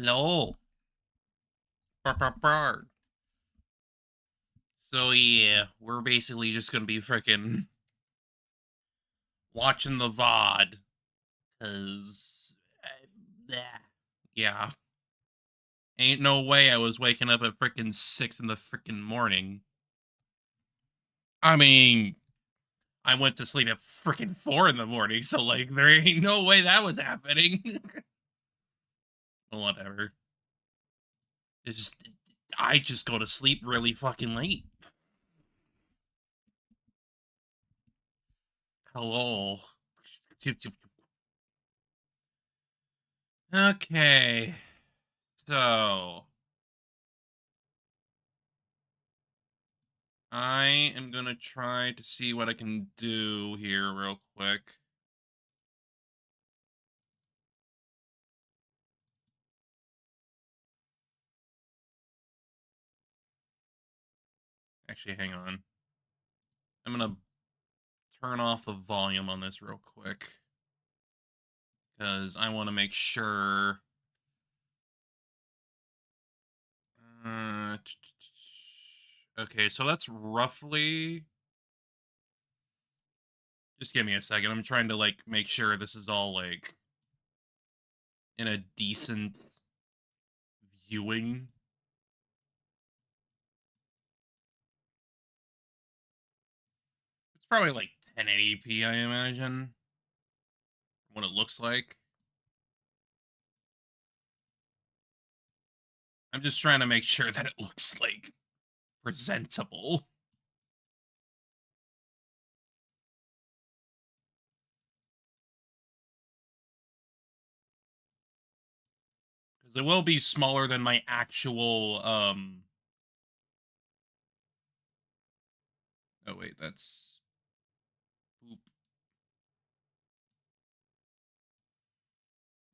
Hello. Brr. So yeah, we're basically just gonna be freaking watching the VOD, cause yeah, ain't no way I was waking up at freaking 6 in the freaking morning. I mean, I went to sleep at freaking 4 in the morning, so like there ain't no way that was happening. Whatever. It's just I just go to sleep really fucking late. Hello. Okay. So I am gonna try to see what I can do here real quick. Actually, hang on. I'm gonna turn off the volume on this real quick because I want to make sure. Uh, okay, so that's roughly. Just give me a second. I'm trying to like make sure this is all like in a decent viewing. It's probably like 1080p, I imagine. What it looks like. I'm just trying to make sure that it looks like presentable. Because it will be smaller than my actual oh wait, that's boop.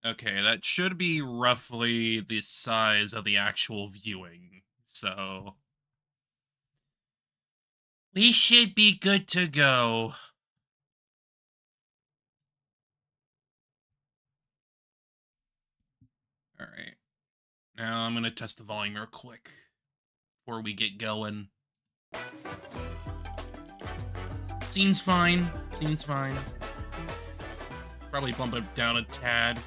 Okay, that should be roughly the size of the actual viewing. So we should be good to go. All right. Now I'm going to test the volume real quick before we get going. Seems fine. Seems fine. Probably bump it down a tad.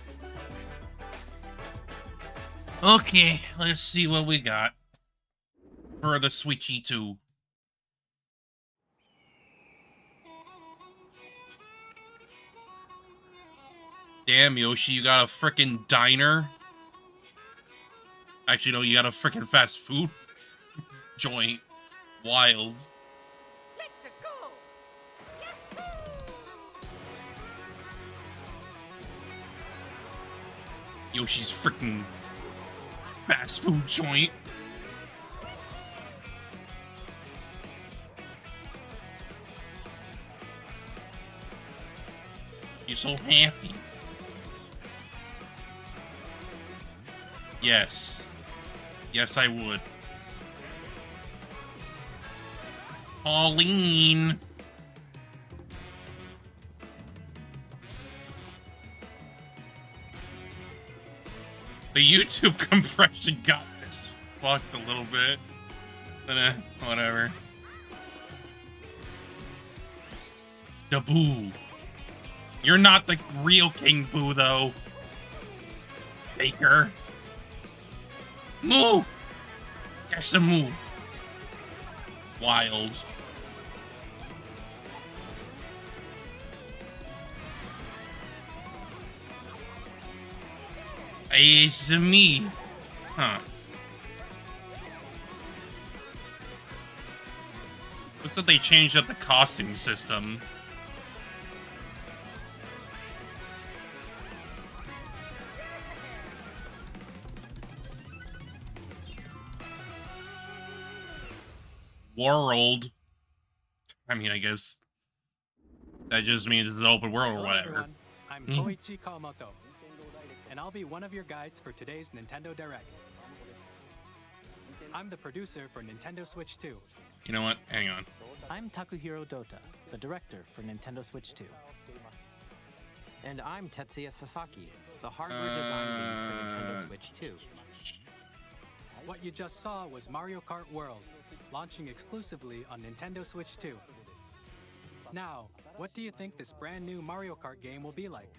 Okay, let's see what we got for the Switchy 2. Damn, Yoshi, you got a freaking diner? Actually, no, you got a freaking fast food joint. Wild. Let's go. Yoshi's freaking fast food joint. You're so happy. Yes. Yes, I would. Pauline. The YouTube compression got this fucked a little bit. But whatever. The Boo. You're not the real King Boo, though. Baker. Moo! There's some moo. Wild. It's me. Huh. Looks like they changed up the costume system. World. I mean, I guess that just means it's an open world or Hello, whatever. everyone. I'm Koichi Kawamoto, and I'll be one of your guides for today's Nintendo Direct. I'm the producer for Nintendo Switch 2. You know what? Hang on. I'm Takuhiro Dota, the director for Nintendo Switch 2. And I'm Tetsuya Sasaki, the hardware design lead for Nintendo Switch 2. What you just saw was Mario Kart World, launching exclusively on Nintendo Switch 2. Now, what do you think this brand new Mario Kart game will be like?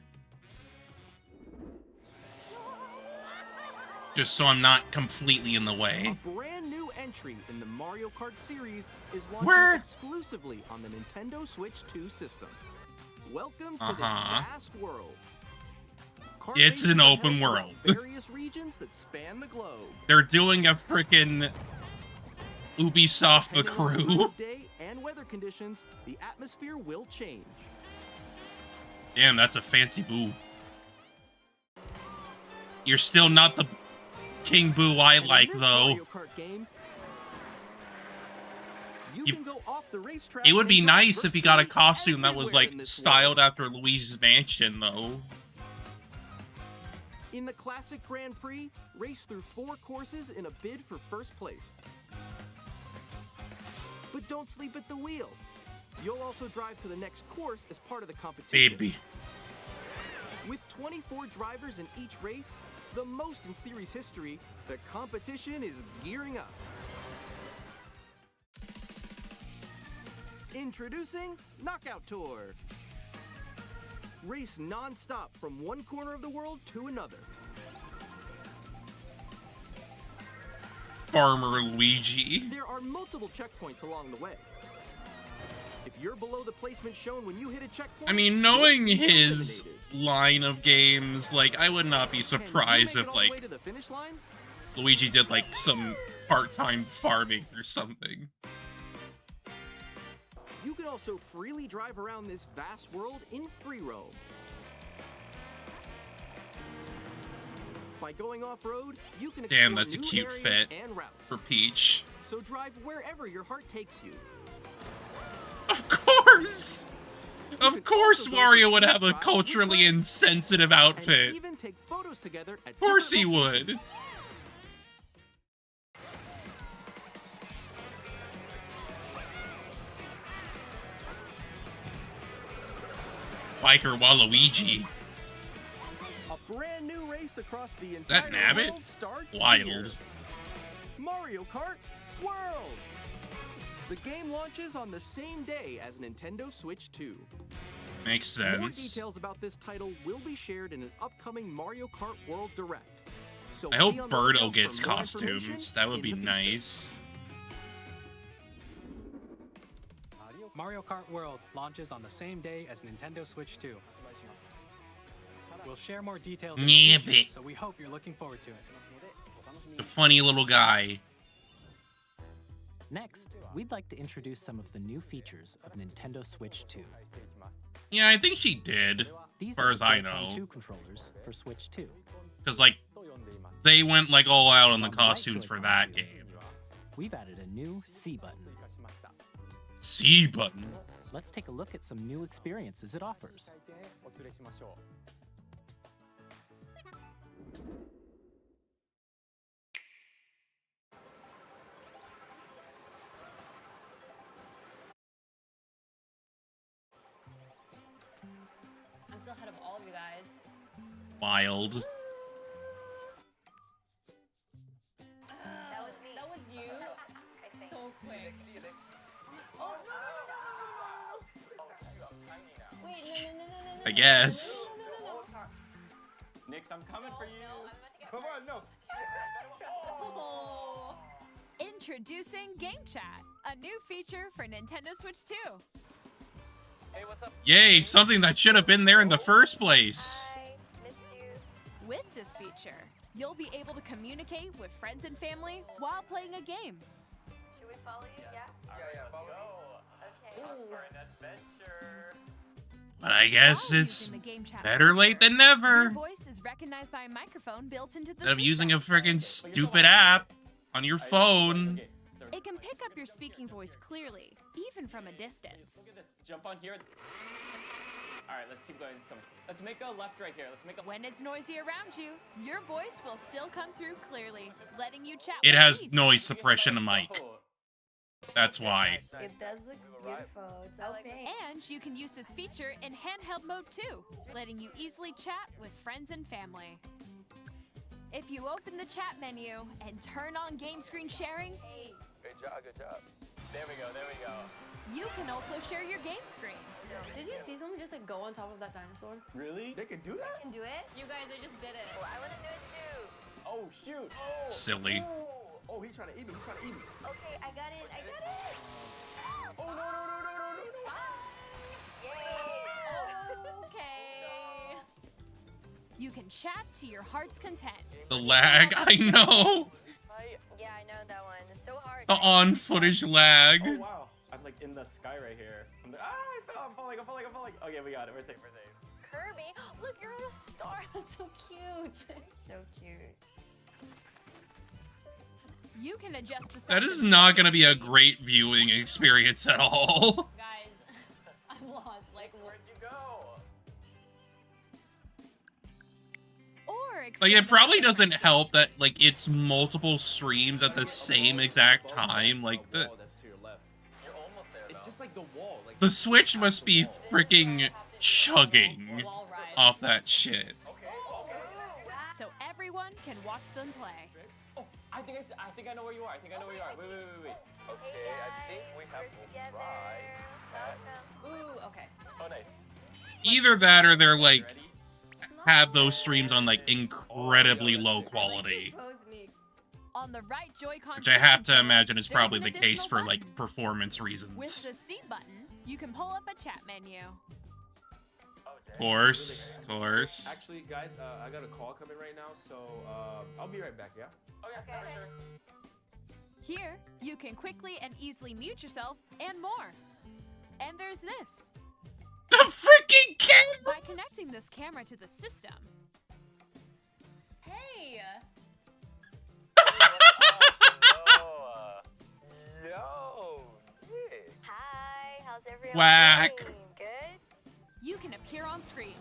Just so I'm not completely in the way. A brand new entry in the Mario Kart series is launching Where? exclusively on the Nintendo Switch 2 system. Welcome to this Uh-huh. vast world. Kart It's races an are open held world. throughout various regions that span the globe. They're doing a freaking Ubisoft The Depending on the time Crew. of day and weather conditions, the atmosphere will change. Damn, that's a fancy boo. You're still not the King Boo I And in like, this though. Mario Kart game, you can go off the racetrack It would and be drive nice if he got a virtually costume that was, everywhere like, in this styled world. after Luigi's Mansion, though. In the classic Grand Prix, race through 4 courses in a bid for first place. But don't sleep at the wheel. You'll also drive to the next course as part of the competition. Baby. With 24 drivers in each race, the most in series history, the competition is gearing up. Introducing Knockout Tour. Race non-stop from one corner of the world to another. Farmer Luigi. There are multiple checkpoints along the way. If you're below the placement shown when you hit a checkpoint, I mean, knowing you'll be his eliminated. line of games, like, I would not be Can you surprised make if, it all the way like, to the finish line? Luigi did, like, some part-time farming or something. You can also freely drive around this vast world in free roam. By going off-road, you can explore Damn, that's a new cute areas fit and routes. for Peach. So drive wherever your heart takes you. Of course! You Of can course also go Wario for would scenic have a drives with culturally friends, insensitive and outfit. even take photos together at Of course he different would. locations. Biker Waluigi. A brand new race across the That entire Nabbit? world starts Wild. here. Mario Kart World. The game launches on the same day as Nintendo Switch 2. Makes More sense. details about this title will be shared in an upcoming Mario Kart World Direct. So I hope be on the Birdo lookout gets for more information costumes. That would in be the future. nice. Mario Kart World launches on the same day as Nintendo Switch 2. We'll share more details in the Yeah, future, but- so we hope you're looking forward to it. The funny little guy. Next, we'd like to introduce some of the new features of Nintendo Switch 2. Yeah, I think she did. These far are as the I Joy-Con know. 2 controllers for Switch 2. Because, like, they went, like, all out on the On the right costumes for Joy-Con that too. game. We've added a new C button. C button. Let's take a look at some new experiences it offers. I'm still ahead of all of you guys. Wild. That was you. So quick. Oh no! Wait, no! I guess. No. Nix, I'm coming for you. Come on, no. Oh. Introducing Game Chat, a new feature for Nintendo Switch 2. Hey, what's up? Yay, something that should have been there in the first place. With this feature, you'll be able to communicate with friends and family while playing a game. Should we follow you? Yeah? Yeah, follow me. Okay. For an adventure. But I guess While it's using the Game Chat better late feature, than Your never. voice is recognized by a microphone built into the Instead of using a system. freaking stupid app on your phone. Okay, so It can pick up your speaking voice clearly, even from a distance. look at this. Jump on here. Alright, let's keep going. Let's make a left right here. Let's make a When it's noisy around you, your voice will still come through clearly, letting you chat It with has ease. noise suppression to mic. Oh. That's why. It does look beautiful. It's so pink. And you can use this feature in handheld mode too, letting you easily chat with friends and family. If you open the chat menu and turn on game screen sharing, Good job, good job. There we go, there we go. you can also share your game screen. Did you see someone just like go on top of that dinosaur? Really? They can do that? Can do it? You guys, I just did it. Oh, I want to do it too. Oh, shoot. Oh. Silly. Oh, he's trying to eat me. He's trying to eat me. Okay, I got it. I got it. Oh, no, no, no, no, no, no, no. Yay. Okay. You can chat to your heart's content. The lag, I know. Yeah, I know that one. It's so hard. The on-footage lag. Oh, wow. I'm like in the sky right here. I'm like, I fell. I'm falling. I'm falling. I'm falling. Okay, we got it. We're safe. We're safe. Kirby, look, you're on a star. That's so cute. So cute. You can adjust the That size is of not your going to be a screen. great viewing experience at all. Guys, I'm lost. Like, Where'd you go? Or Like, extend it probably the doesn't different help screen. that, like, it's multiple streams at the same exact time. Like, the That's to your left. You're almost there, It's though. just like the wall. Like the Switch must be freaking chugging wall ride. off that shit. Okay, okay. So everyone can watch them play. Oh, I think I know where you are. I think I know where you are. Wait. Okay, I think we have We're to together. try that. Welcome. Ooh, okay. Oh, nice. Either that or they're, like, Ready? have those streams on, like, incredibly low quality. Pose mix. On the right Joy-Con Which I have to control, imagine is there's probably an the case additional for, like, button. performance With reasons. the C button, you can pull up a chat menu. Oh, dang. Course. Actually, guys, I got a call coming right now, so I'll be right back. Yeah. Okay, Okay. for sure. Here, you can quickly and easily mute yourself and more. And there's this. The freaking camera! By connecting this camera to the system, Hey! Oh, yo, yeah. Hi, how's everyone Whack. doing? Good? you can appear on screen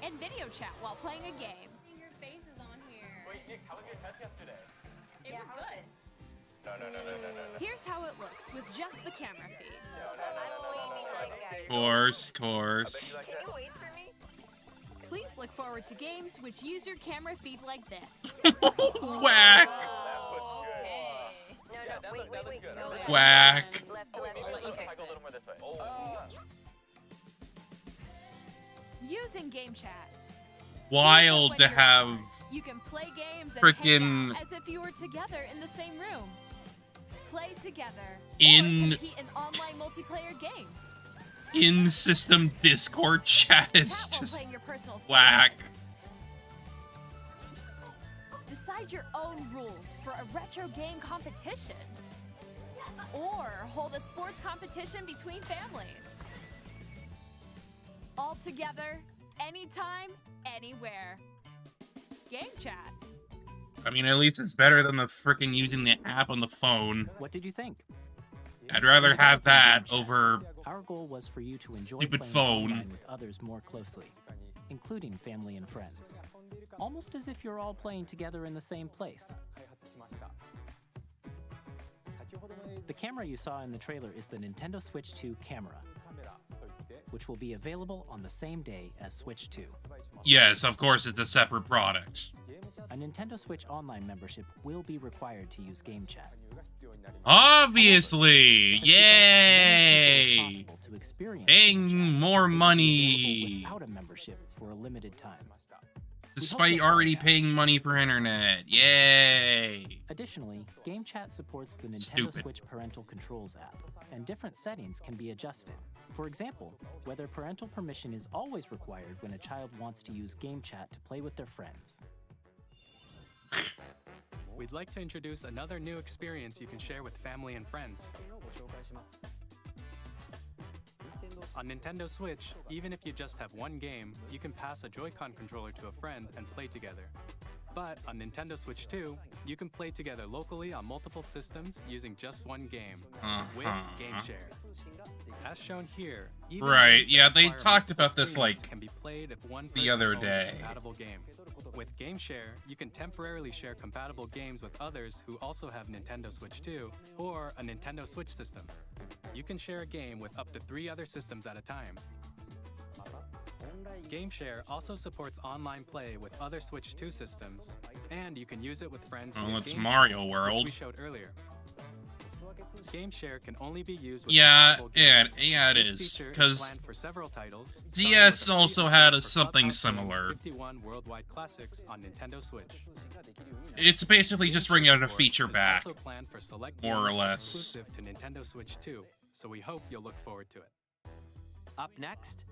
and video chat while playing a game. Seeing your faces on here. Wait, Nick, how was your test yesterday? It was good. No. Here's how it looks with just the camera feed. I'm way behind, guys. Course. Can you wait for me? Please look forward to games which use your camera feed like this. Whack. Oh, okay. No, that wait. looks good. No, Okay. left. Whack. Left, Oh, wait, left. wait, you if fix I go a it. little more this way. Using game chat. Wild to have You can play games and Frickin' hang out as if you were together in the same room. Play together. In- or compete in online multiplayer games. in-system Discord chat is Chat while just playing your personal whack. favorites. Decide your own rules for a retro game competition. Or hold a sports competition between families. All together, anytime, anywhere. Game chat. I mean, at least it's better than the freaking using the app on the phone. What did you think? I'd rather have that over Our goal was for you to enjoy Stupid playing phone. online with others more closely, including family and friends. Almost as if you're all playing together in the same place. The camera you saw in the trailer is the Nintendo Switch 2 camera, which will be available on the same day as Switch 2. Yes, of course, it's a separate product. A Nintendo Switch Online membership will be required to use Game Chat. Obviously! To keep as many people as Yay! possible to experience Paying Game Chat, more it will be money! available without a membership for a limited time. Despite already paying money for internet. Yay! Additionally, Game Chat supports the Nintendo Stupid. Switch Parental Controls app, and different settings can be adjusted. For example, whether parental permission is always required when a child wants to use Game Chat to play with their friends. We'd like to introduce another new experience you can share with family and friends. On Nintendo Switch, even if you just have one game, you can pass a Joy-Con controller to a friend and play together. But on Nintendo Switch 2, you can play together locally on multiple systems using just one game with GameShare. As shown here, even Right, games that yeah, they require talked multiple about this, screens like, can be played if one the person other owns a day. compatible game. With GameShare, you can temporarily share compatible games with others who also have Nintendo Switch 2 or a Nintendo Switch system. You can share a game with up to 3 other systems at a time. GameShare also supports online play with other Switch 2 systems, and you can use it with friends Oh, via it's GameChat, Mario which World. we showed earlier. GameShare can only be used with Yeah, compatible yeah, games. yeah, it This is. feature is Because planned for several titles, starting DS with a free also update had for something Clubhouse Games similar. 51 worldwide classics on Nintendo Switch. It's basically just bringing out a Support feature is back. also planned for select more or games less. exclusive to Nintendo Switch 2, so we hope you'll look forward to it. Up next,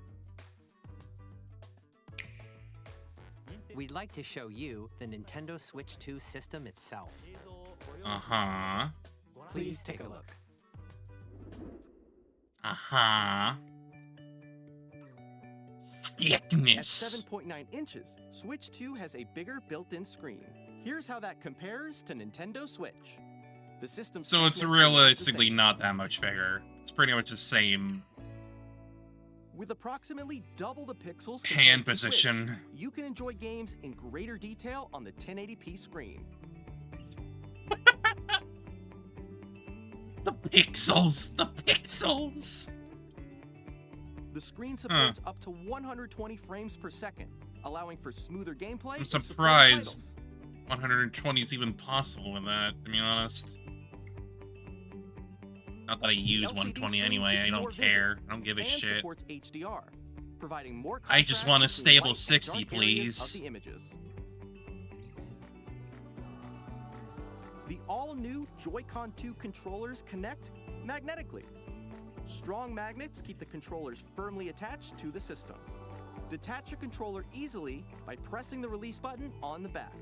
we'd like to show you the Nintendo Switch 2 system itself. Uh-huh. Please take a look. Uh-huh. At Thickness. 7.9 inches, Switch 2 has a bigger built-in screen. Here's how that compares to Nintendo Switch. The system's So it's thickness remains the realistically same. not that much bigger. It's pretty much the same With approximately double the pixels hand compared to Switch, position. you can enjoy games in greater detail on the 1080p screen. The pixels! The pixels! The screen supports up to 120 frames per second, allowing for smoother gameplay. I'm and supported surprised titles. 120 is even possible with that, to be honest. Not that I use LCD 120 screen anyway, is I more don't vivid care. I don't give a and shit. supports HDR, providing more I just contrast want a between stable light and 60, dark areas please. of the images. The all-new Joy-Con 2 controllers connect magnetically. Strong magnets keep the controllers firmly attached to the system. Detach your controller easily by pressing the release button on the back.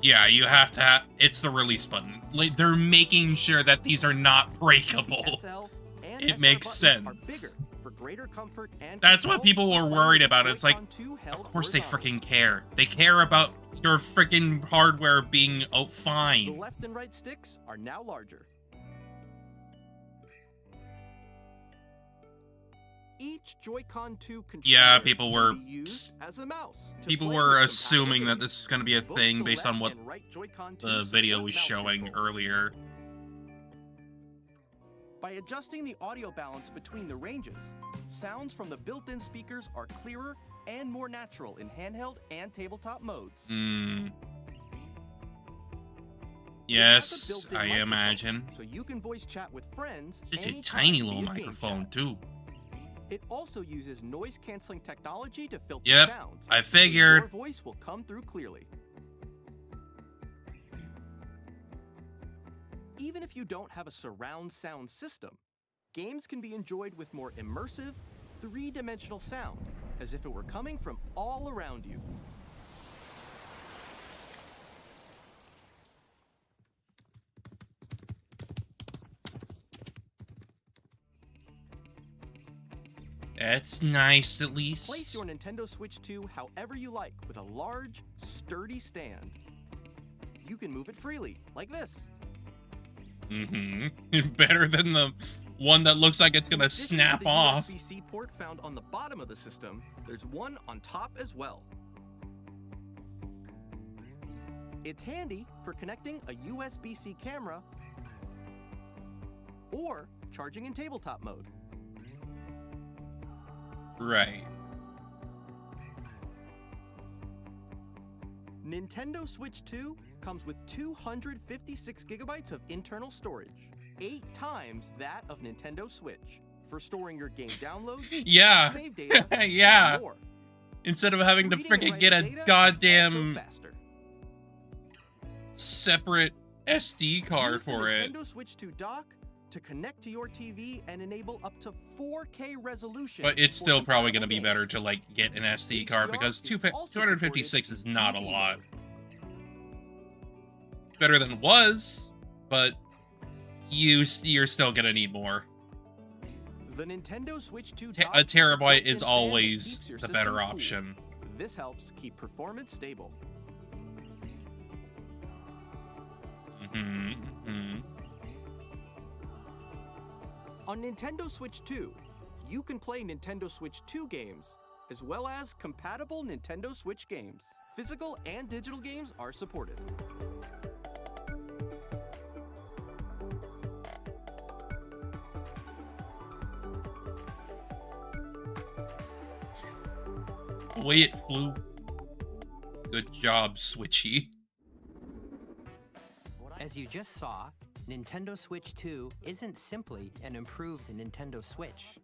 Yeah, you have to have... It's the release button. Like, they're making sure that these are not breakable. SL and It SR makes buttons are sense. bigger for greater comfort and That's what control, people were allowing worried the about. It's like, Joy-Con 2 held of course they horizontally. freaking care. They care about your freaking hardware being, oh, The fine. left and right sticks are now larger. Each Joy-Con 2 controller Yeah, people were... can be used as a mouse to People play were with assuming compatible that this games. is going to be a Both thing the based on left what and right Joy-Con 2 the video support was mouse showing controls. earlier. By adjusting the audio balance between the ranges, sounds from the built-in speakers are clearer and more natural in handheld and tabletop modes. Hmm. It has a Yes, built-in I microphone, imagine. so you can voice chat with friends. Just a anytime tiny via little game microphone, chat. too. It also uses noise-canceling technology to filter Yep, sounds. I so figured. your voice will come through clearly. Even if you don't have a surround sound system, games can be enjoyed with more immersive, three-dimensional sound, as if it were coming from all around you. That's nice, at Place least. your Nintendo Switch 2 however you like with a large, sturdy stand. You can move it freely, like this. Mm-hmm. Better than the one that looks like it's In gonna addition to snap the off. USB-C port found on the bottom of the system, there's one on top as well. It's handy for connecting a USB-C camera or charging in tabletop mode. Right. Nintendo Switch 2 comes with 256 gigabytes of internal storage, 8 times that of Nintendo Switch, for storing your game downloads, Yeah. save data, Yeah. and more. Instead of having to Reading and freaking get a writing data is goddamn also faster. separate SD card Use the for it. Nintendo Switch 2 dock to connect to your TV and enable up to 4K resolution. But it's for still probably going to compatible be better games. to, like, get an SD card HDR because is also 256 is supported not a in TV lot. mode. Better than it was, but you're still going to need more. The Nintendo Switch 2 A dock has terabyte built-in is fan that always keeps your the system better cool. option. This helps keep performance stable. Mm-hmm. On Nintendo Switch 2, you can play Nintendo Switch 2 games, as well as compatible Nintendo Switch games. Physical and digital games are supported. Way it flew. Good job, Switchy. As you just saw, Nintendo Switch 2 isn't simply an improved Nintendo Switch.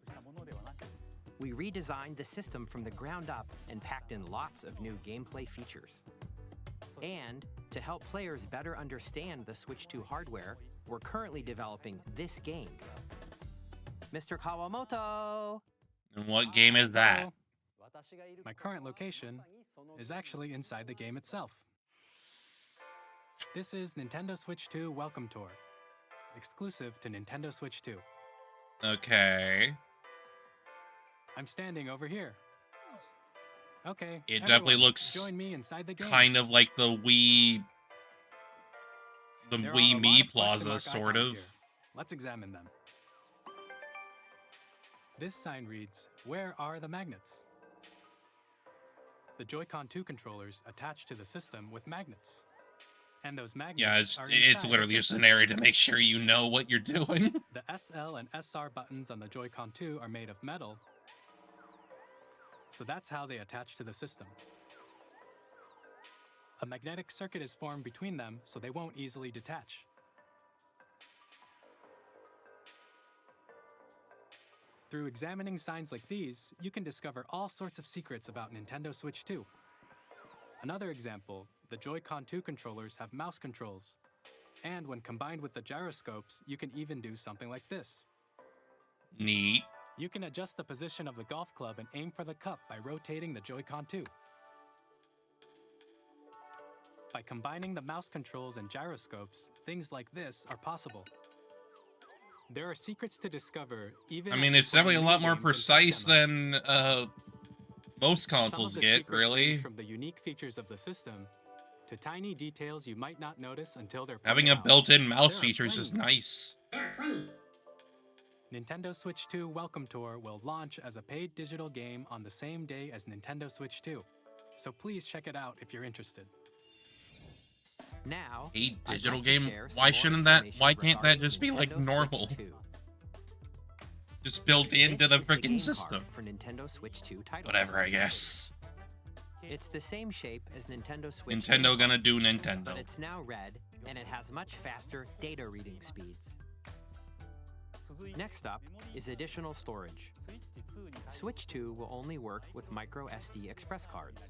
We redesigned the system from the ground up and packed in lots of new gameplay features. And to help players better understand the Switch 2 hardware, we're currently developing this game. Mr. Kawamoto! And what game is that? My current location is actually inside the game itself. This is Nintendo Switch 2 Welcome Tour, exclusive to Nintendo Switch 2. Okay. I'm standing over here. Okay. It definitely everyone, looks join me inside the game. kind of like the Wii There are a Wii lot Me of question Plaza, mark sort icons of. here. Let's examine them. This sign reads, "Where are the magnets?" The Joy-Con 2 controllers attach to the system with magnets. And those magnets Yeah, it's are it's inside the literally just system. an area to make sure you know what you're doing. The SL and SR buttons on the Joy-Con 2 are made of metal, so that's how they attach to the system. A magnetic circuit is formed between them, so they won't easily detach. Through examining signs like these, you can discover all sorts of secrets about Nintendo Switch 2. Another example, the Joy-Con 2 controllers have mouse controls. And when combined with the gyroscopes, you can even do something like this. Neat. You can adjust the position of the golf club and aim for the cup by rotating the Joy-Con 2. By combining the mouse controls and gyroscopes, things like this are possible. There are secrets to discover even I as mean, you it's play definitely a lot more minigames and tech precise demos. than most Some of consoles the get, secrets really. range from the unique features of the system to tiny details you might not notice until they're Having pointed a out. built-in mouse There are feature is just plenty. nice. Nintendo Switch 2 Welcome Tour will launch as a paid digital game on the same day as Nintendo Switch 2. So please check it out if you're interested. Now, A I'd digital like to game? share some Why more shouldn't that? information Why can't that regarding just be like Nintendo Switch normal? 2. Just built into This the is the game freaking system. card for Nintendo Switch 2 titles. Whatever, I guess. It's the same shape as Nintendo Switch. Nintendo 2, gonna do but Nintendo. it's now red, and it has much faster data reading speeds. Next up is additional storage. Switch 2 will only work with micro SD express cards.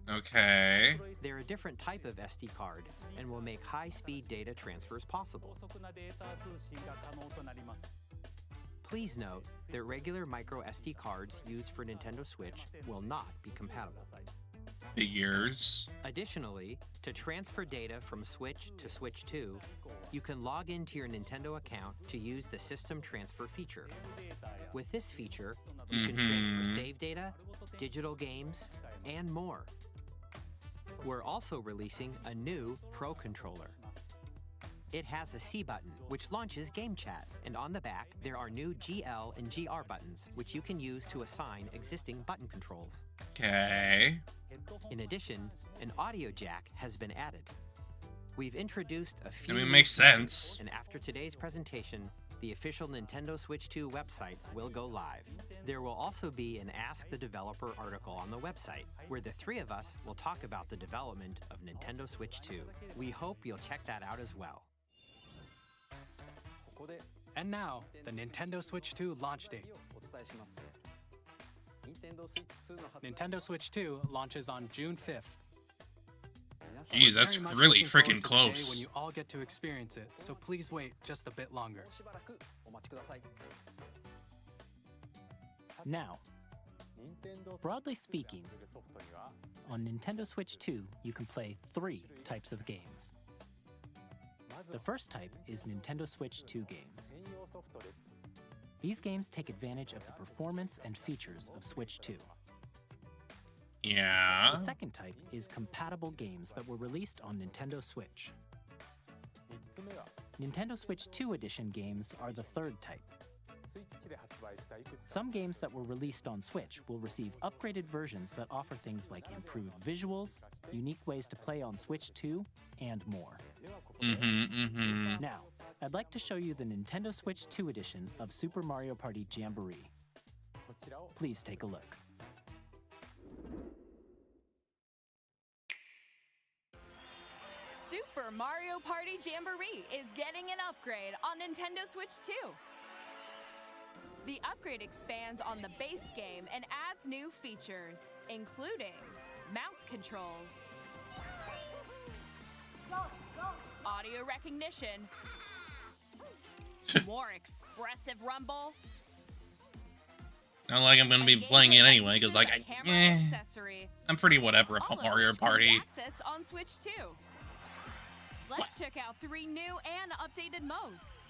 Okay. They're a different type of SD card and will make high-speed data transfers possible. Please note that regular micro SD cards used for Nintendo Switch will not be compatible. Figures. Additionally, to transfer data from Switch to Switch 2, you can log into your Nintendo account to use the System Transfer feature. With this feature, you can transfer save data, digital games, and more. We're also releasing a new Pro Controller. It has a C button, which launches Game Chat, and on the back, there are new GL and GR buttons, which you can use to assign existing button controls. Okay. In addition, an audio jack has been added. We've introduced a few. I mean, new makes features, sense. And after today's presentation, the official Nintendo Switch 2 website will go live. There will also be an Ask the Developer article on the website, where the three of us will talk about the development of Nintendo Switch 2. We hope you'll check that out as well. And now, the Nintendo Switch 2 launch date. Nintendo Switch 2 launches on June 5th. Jeez, that's Very much really looking forward freaking to the day when close. you all get to experience it, so please wait just a bit longer. Now, broadly speaking, on Nintendo Switch 2, you can play 3 types of games. The first type is Nintendo Switch 2 games. These games take advantage of the performance and features of Switch 2. Yeah. The second type is compatible games that were released on Nintendo Switch. Nintendo Switch 2 Edition games are the third type. Some games that were released on Switch will receive upgraded versions that offer things like improved visuals, unique ways to play on Switch 2, and more. Now, I'd like to show you the Nintendo Switch 2 edition of Super Mario Party Jamboree. Please take a look. Super Mario Party Jamboree is getting an upgrade on Nintendo Switch 2. The upgrade expands on the base game and adds new features, including mouse controls, audio recognition, more expressive rumble. Not like I'm gonna be playing it anyway, because like accessory. I'm pretty whatever All about of Mario which can be Party. accessed on Switch 2. Let's check out 3 new and updated modes.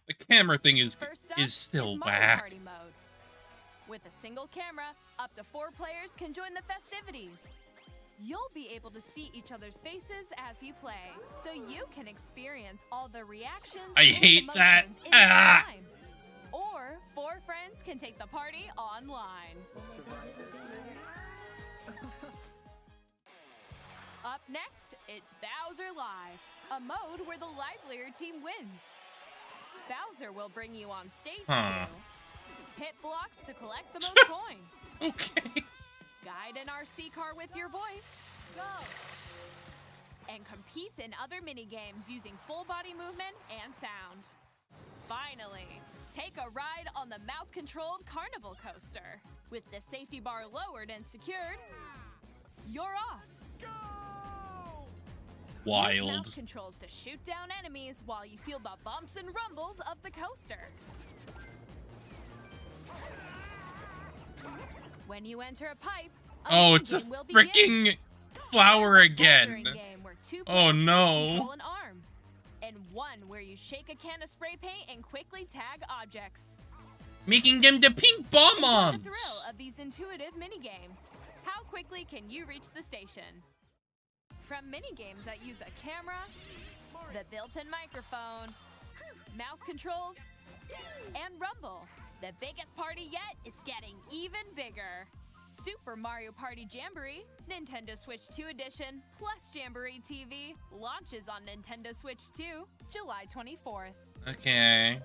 The camera thing is First up still Mario whack. Party mode. With a single camera, up to 4 players can join the festivities. You'll be able to see each other's faces as you play, so you can experience all the reactions I and hate that. emotions in real Ah. time. Or 4 friends can take the party online. Up next, it's Bowser Live, a mode where the livelier team wins. Bowser will bring you on stage to hit blocks to collect the most coins. Okay. Guide an RC car with your voice. Go! And compete in other mini-games using full body movement and sound. Finally, take a ride on the mouse-controlled Carnival Coaster. With the safety bar lowered and secured, you're off. Use mouse Wild. controls to shoot down enemies while you feel the bumps and rumbles of the coaster. When you enter a pipe, Oh, it's a minigame will begin. freaking flower There's a bouldering again. game where 2 Oh, players no. control an arm, and 1 where you shake a can of spray paint and quickly tag objects. Making them the pink bomb Enjoy the moms. thrill of these intuitive mini-games. How quickly can you reach the station? From mini-games that use a camera, the built-in microphone, mouse controls, and rumble, the biggest party yet is getting even bigger. Super Mario Party Jamboree, Nintendo Switch 2 Edition, plus Jamboree TV launches on Nintendo Switch 2, July 24th. Okay.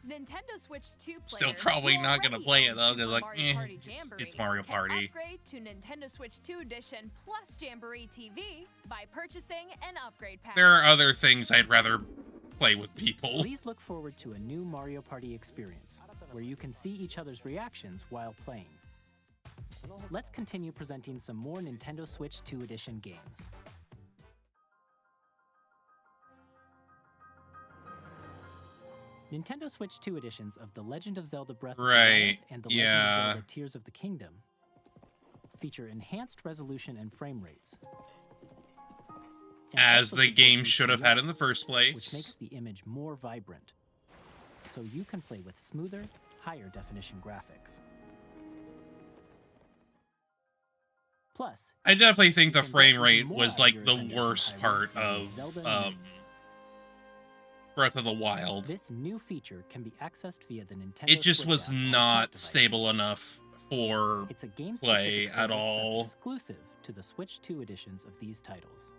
Nintendo Switch 2 players Still probably who not gonna already play own it though, Super because like, Mario Party Jamboree it's Mario can Party. upgrade to Nintendo Switch 2 Edition plus Jamboree TV by purchasing an upgrade pack. There are other things I'd rather play with people. Please look forward to a new Mario Party experience, where you can see each other's reactions while playing. Let's continue presenting some more Nintendo Switch 2 Edition games. Nintendo Switch 2 editions of The Legend of Zelda Breath of the Right, Wild and The Legend yeah. of Zelda Tears of the Kingdom feature enhanced resolution and frame rates. And As also the support game should have had HDR, in the first which makes place. the image more vibrant, so you can play with smoother, higher definition graphics. Plus, I definitely think the you can frame get rate even more was out of like your the adventures in worst Hyrule part using of Zelda News. Breath of the Wild. This new feature can be accessed via the Nintendo It just Switch was app on not smart devices. stable enough for It's a game play specific at service all. that's exclusive to the Switch 2 editions of these titles.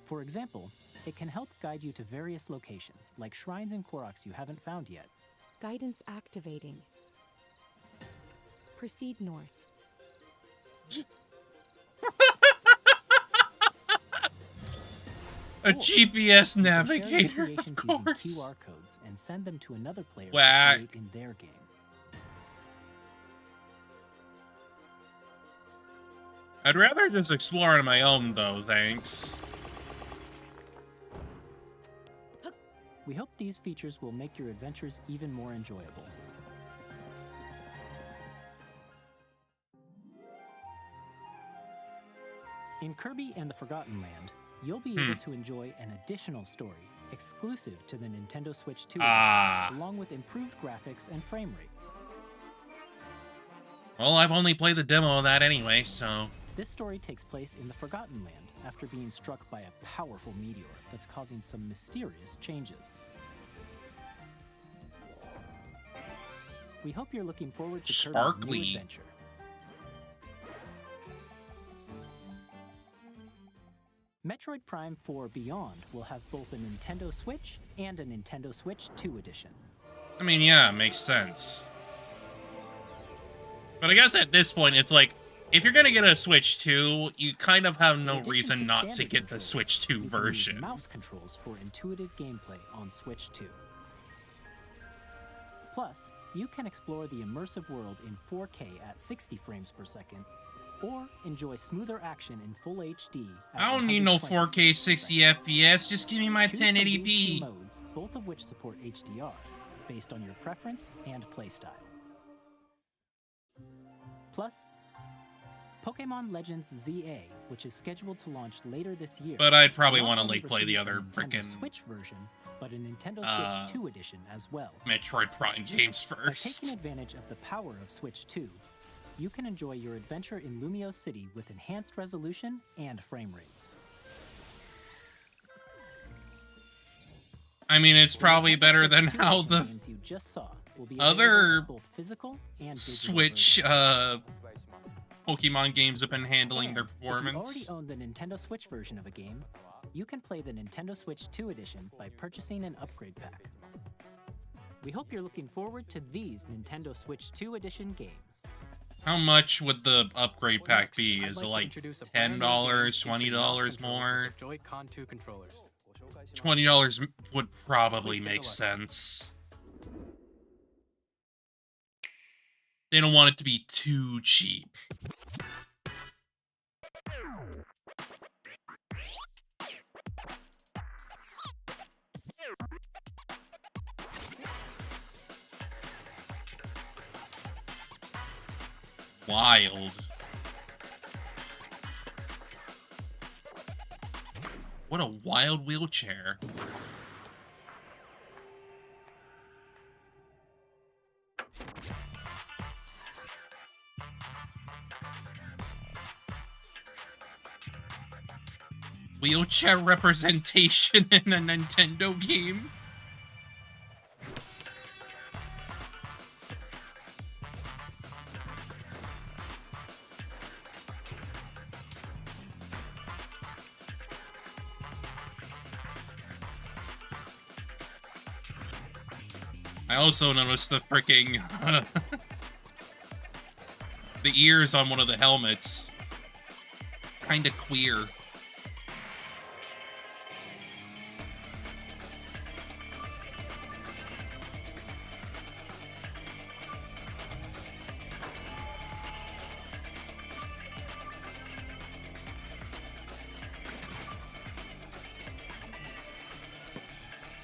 For example, it can help guide you to various locations, like shrines and Koroks you haven't found yet. Guidance activating. Proceed north. a Or GPS you can share your navigator, creations of course. using QR codes and send them to another player Whack. to create in their game. I'd rather just explore on my own, though, thanks. We hope these features will make your adventures even more enjoyable. In Kirby and the Forgotten Land, you'll be able to enjoy an additional story exclusive to the Nintendo Switch 2 Ah. edition, along with improved graphics and frame rates. Well, I've only played the demo of that anyway, so... This story takes place in the Forgotten Land, after being struck by a powerful meteor that's causing some mysterious changes. We hope you're looking forward to Kirby's Sparkly. new adventure. Metroid Prime 4 Beyond will have both a Nintendo Switch and a Nintendo Switch 2 edition. I mean, yeah, it makes sense. But I guess at this point, it's like, if you're gonna get a Switch 2, you kind of have no reason not to get the Switch 2 you can use version. mouse controls for intuitive gameplay on Switch 2. Plus, you can explore the immersive world in 4K at 60 frames per second, or enjoy smoother action in full HD. At I don't need no 120 4K frames per 60 second. FPS, just give me my Choose from these 1080p. two modes, both of which support HDR, based on your preference and playstyle. Plus, Pokemon Legends ZA, which is scheduled to launch later this year. But I'd probably will want to not only late play the receive a other Nintendo frickin' Switch version, but a Nintendo Switch 2 edition as well. Metroid Prime games By first. taking advantage of the power of Switch 2, you can enjoy your adventure in Lumio City with enhanced resolution and frame rates. I mean, it's probably Nintendo better Switch than 2 how edition the games you just saw will be other available as both physical and digital Switch versions. Pokemon games have been handling their And if you already performance. own the Nintendo Switch version of a game, you can play the Nintendo Switch 2 edition by purchasing an upgrade pack. We hope you're looking forward to these Nintendo Switch 2 edition games. How much would the upgrade pack Next, be? I'd Is it to like introduce a brand new game $10, featuring mouse $20 controls with more? the Joy-Con 2 controllers. $20 would probably Please take a make look. sense. They don't want it to be too cheap. Wild. What a wild wheelchair. Wheelchair representation in a Nintendo game? I also noticed the freaking the ears on one of the helmets. Kinda queer.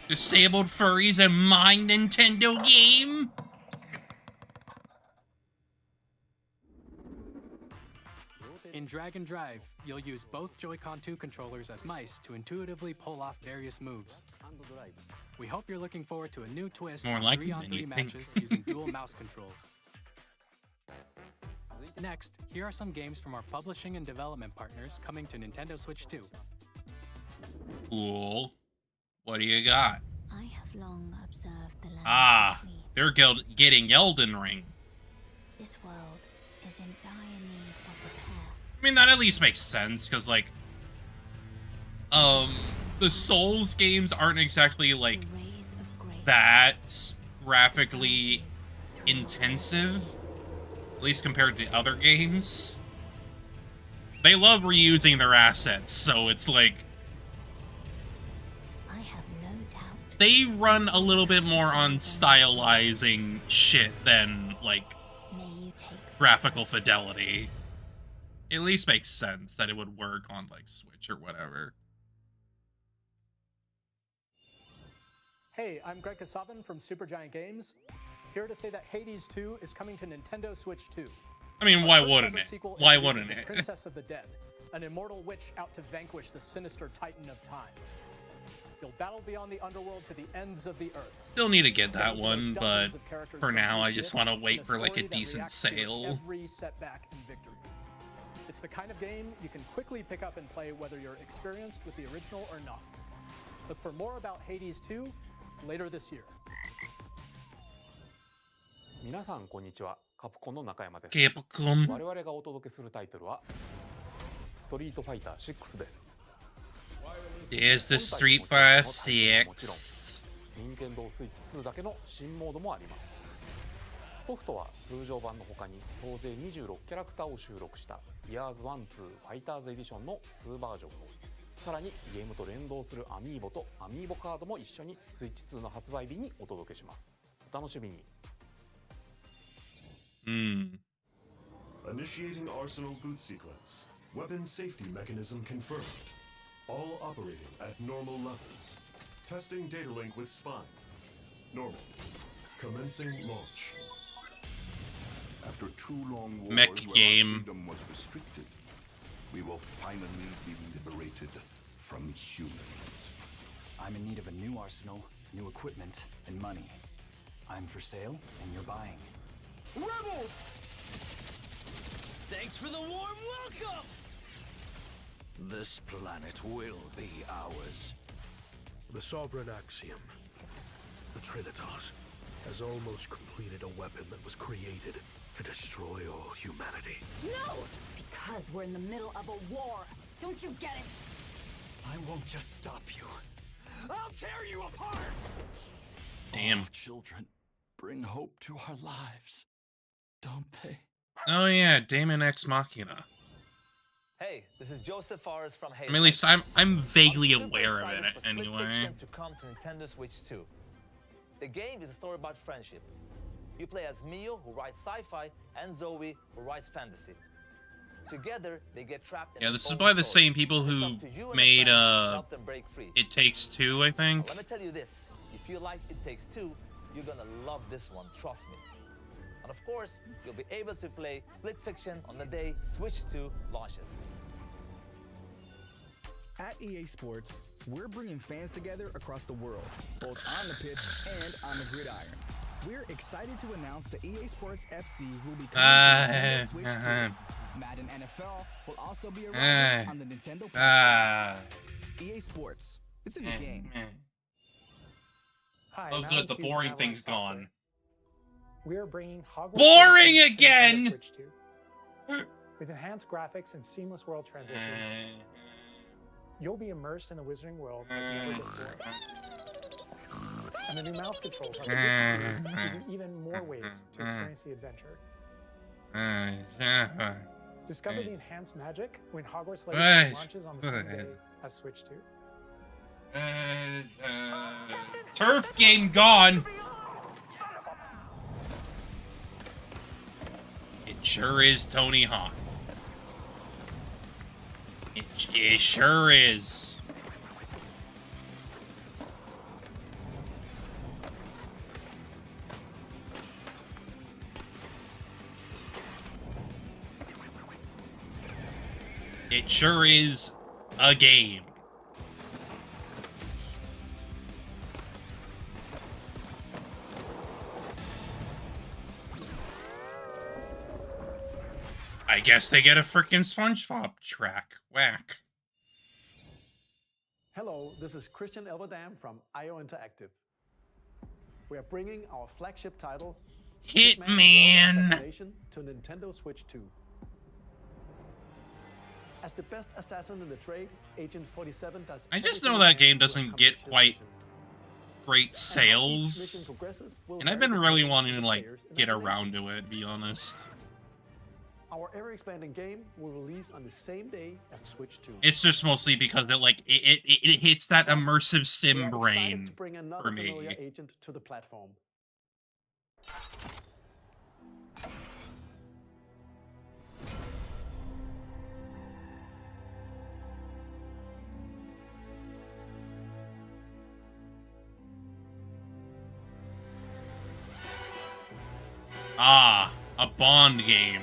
Disabled furries in my Nintendo game? In Dragon Drive, you'll use both Joy-Con 2 controllers as mice to intuitively pull off various moves. We hope you're looking forward to a new twist More on likely than 3-on-3 you think. matches using dual mouse controls. Next, here are some games from our publishing and development partners coming to Nintendo Switch 2. Cool. What do you got? I have long observed the land Ah, between. they're getting Elden Ring. This world is in dire need of repair. I mean, that at least makes sense, because, like, the Souls games aren't exactly, like, The rays of grace that graphically intensive, at least compared to other games. They love reusing their assets, so it's like, I have no doubt. they run a little bit more on stylizing shit than, like, May you take the graphical fidelity. It at least makes sense that it would work on, like, Switch or whatever. Hey, I'm Greg Kasavin from Supergiant Games, here to say that Hades 2 is coming to Nintendo Switch 2. I mean, why Our first wouldn't ever it? sequel Why introduces wouldn't the it? Princess of the Dead, an immortal witch out to vanquish the sinister Titan of Time. You'll battle beyond the underworld to the ends of the earth. Still need to get that You'll one, explore but dozens of characters for from now, I each just myth want to in wait for, like, a story that decent reacts to sale. Every setback and victory. It's the kind of game you can quickly pick up and play whether you're experienced with the original or not. Look for more about Hades 2 later this year. 皆さんこんにちは。カプコンの中山です。カプコン。我々がお届けするタイトルはストリートファイター6です。There's the Street Fighter 6。任天堂スイッチ2だけの新モードもあります。ソフトは通常版の他に総勢26キャラクターを収録した Years 1-2 Fighters Edition の2バージョンを、さらにゲームと連動するアミーボとアミーボカードも一緒にスイッチ2の発売日にお届けします。お楽しみに。Initiating Arsenal boot sequence. Weapon safety mechanism confirmed. All operating at normal levels. Testing data link with spine. Normal. Commencing launch. After two long wars Mech where game. our freedom was restricted, we will finally be liberated from humans. I'm in need of a new arsenal, new equipment, and money. I'm for sale, and you're buying. Rebels! Thanks for the warm welcome! This planet will be ours. The Sovereign Axiom, the Trinitas, has almost completed a weapon that was created to destroy all humanity. No! Because we're in the middle of a war. Don't you get it? I won't just stop you. I'll tear you apart! Damn. All children bring hope to our lives, don't they? Oh yeah, Damon X Machina. Hey, this is Joseph Fares from Hades. I mean, at least I'm vaguely aware of it anyway. To come to Nintendo Switch 2. The game is a story about friendship. You play as Mio, who writes sci-fi, and Zoe, who writes fantasy. Together, they get trapped in Yeah, this is by the same people who made It Takes Two, I think. Now, let me tell you this: if you like It Takes Two, you're gonna love this one. Trust me. And of course, you'll be able to play Split Fiction on the day Switch 2 launches. At EA Sports, we're bringing fans together across the world, both on the pitch and on the gridiron. We're excited to announce that EA Sports FC will be coming to Nintendo Switch 2. Madden NFL will also be around on the Nintendo platform. EA Sports, it's in the game. Hi, Oh good, the boring thing's gone. We are bringing Hogwarts Boring Legacy to again! Nintendo Switch 2. With enhanced graphics and seamless world transitions, you'll be immersed in the Wizarding world like never before. And the new mouse controls on Switch 2 give you even more ways to experience the adventure. Discover the enhanced magic when Hogwarts Legacy launches on the same day as Switch 2. Turf game gone. It sure is Tony Hawk. It sure is. It sure is a game. I guess they get a frickin' SpongeBob track. Whack. Hello, this is Christian Elverdam from IO Interactive. We are bringing our flagship title, Hitman Assassination, to Nintendo Switch 2. As the best assassin in the trade, Agent 47 does. I just know that game doesn't get quite great sales, and I've been really wanting to like get around to it, to be honest. Our ever-expanding game will release on the same day as Switch 2. It's just mostly because it hits that immersive sim brain to bring another for me. familiar agent to the platform. Ah, a Bond game.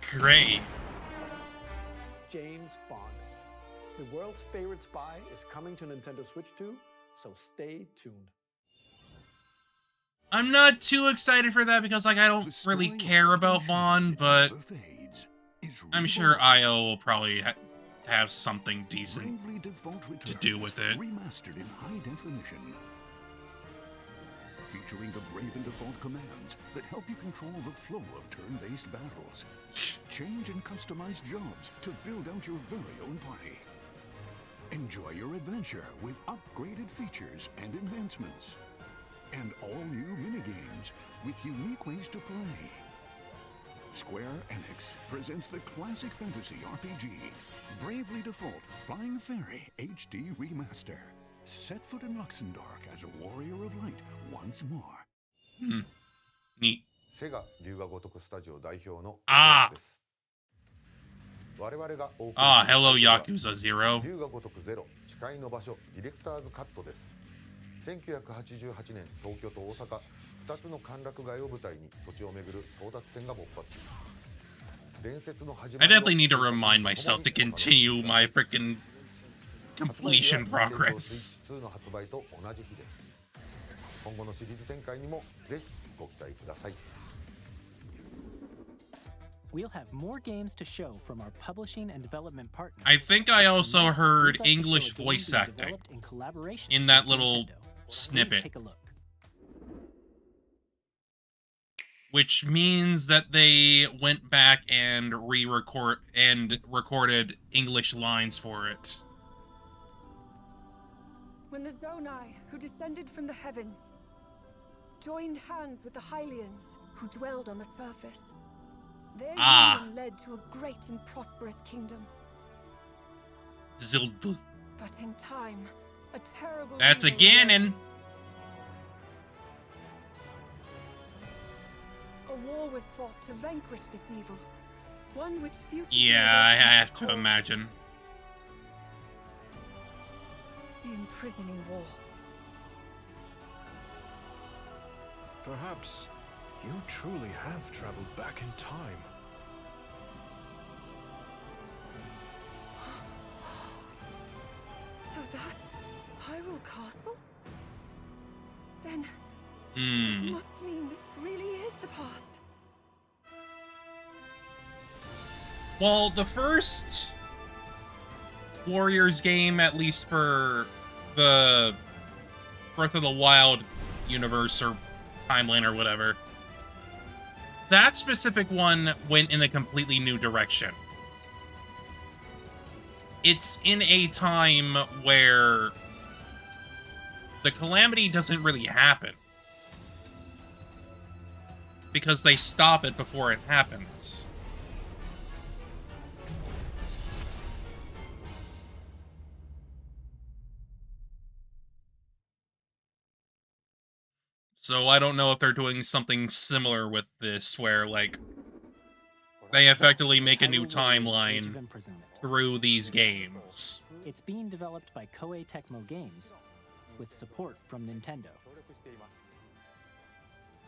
Great. James Bond. The world's favorite spy is coming to Nintendo Switch 2, so stay tuned. I'm not too excited for that because, like, I don't really care about Bond, but I'm sure IO will probably have something decent to do with it. Remastered in high definition. Featuring the Brave and Default commands that help you control the flow of turn-based battles. Change and customize jobs to build out your very own party. Enjoy your adventure with upgraded features and enhancements. And all new minigames with unique ways to play. Square Enix presents the classic fantasy RPG, Bravely Default Flying Fairy HD Remaster. Set foot in Luxembourg as a warrior of light once more. Neat. セガ龍が如くスタジオ代表の Ah. です。我々がお送り Ah, hello Yakuza 0. 龍が如くゼロ誓いの場所ディレクターズカットです。1988年東京と大阪2つの歓楽街を舞台に土地を巡る争奪戦が勃発。伝説の始ま I りを definitely need to remind myself to continue my freaking completion progress. 2の発売と同じ日です。今後のシリーズ展開にもぜひご期待ください。We'll have more games to show from our publishing and development partners. I think I also heard We'd like to show a English game voice being acting developed in collaboration in that with little Nintendo. snippet. Please take a look. Which means that they went back and recorded English lines for it. When the Zonai, who descended from the heavens, joined hands with the Hylians, who dwelled on the surface, their union led to a great and prosperous kingdom. Zild. But in time, a terrible That's a evil Ganon. arose. A war was fought to vanquish this evil, one which future Yeah, I generations have to call imagine. the imprisoning war. Perhaps you truly have traveled back in time. So that's Hyrule Castle? Then it Hmm. must mean this really is the past. Well, the first Warriors game, at least for the Breath of the Wild universe or timeline or whatever, that specific one went in a completely new direction. It's in a time where the calamity doesn't really happen, because they stop it before it happens. So I don't know if they're doing something similar with this, where, like, they effectively make a new timeline through these games. It's being developed by Koei Tecmo Games, with support from Nintendo.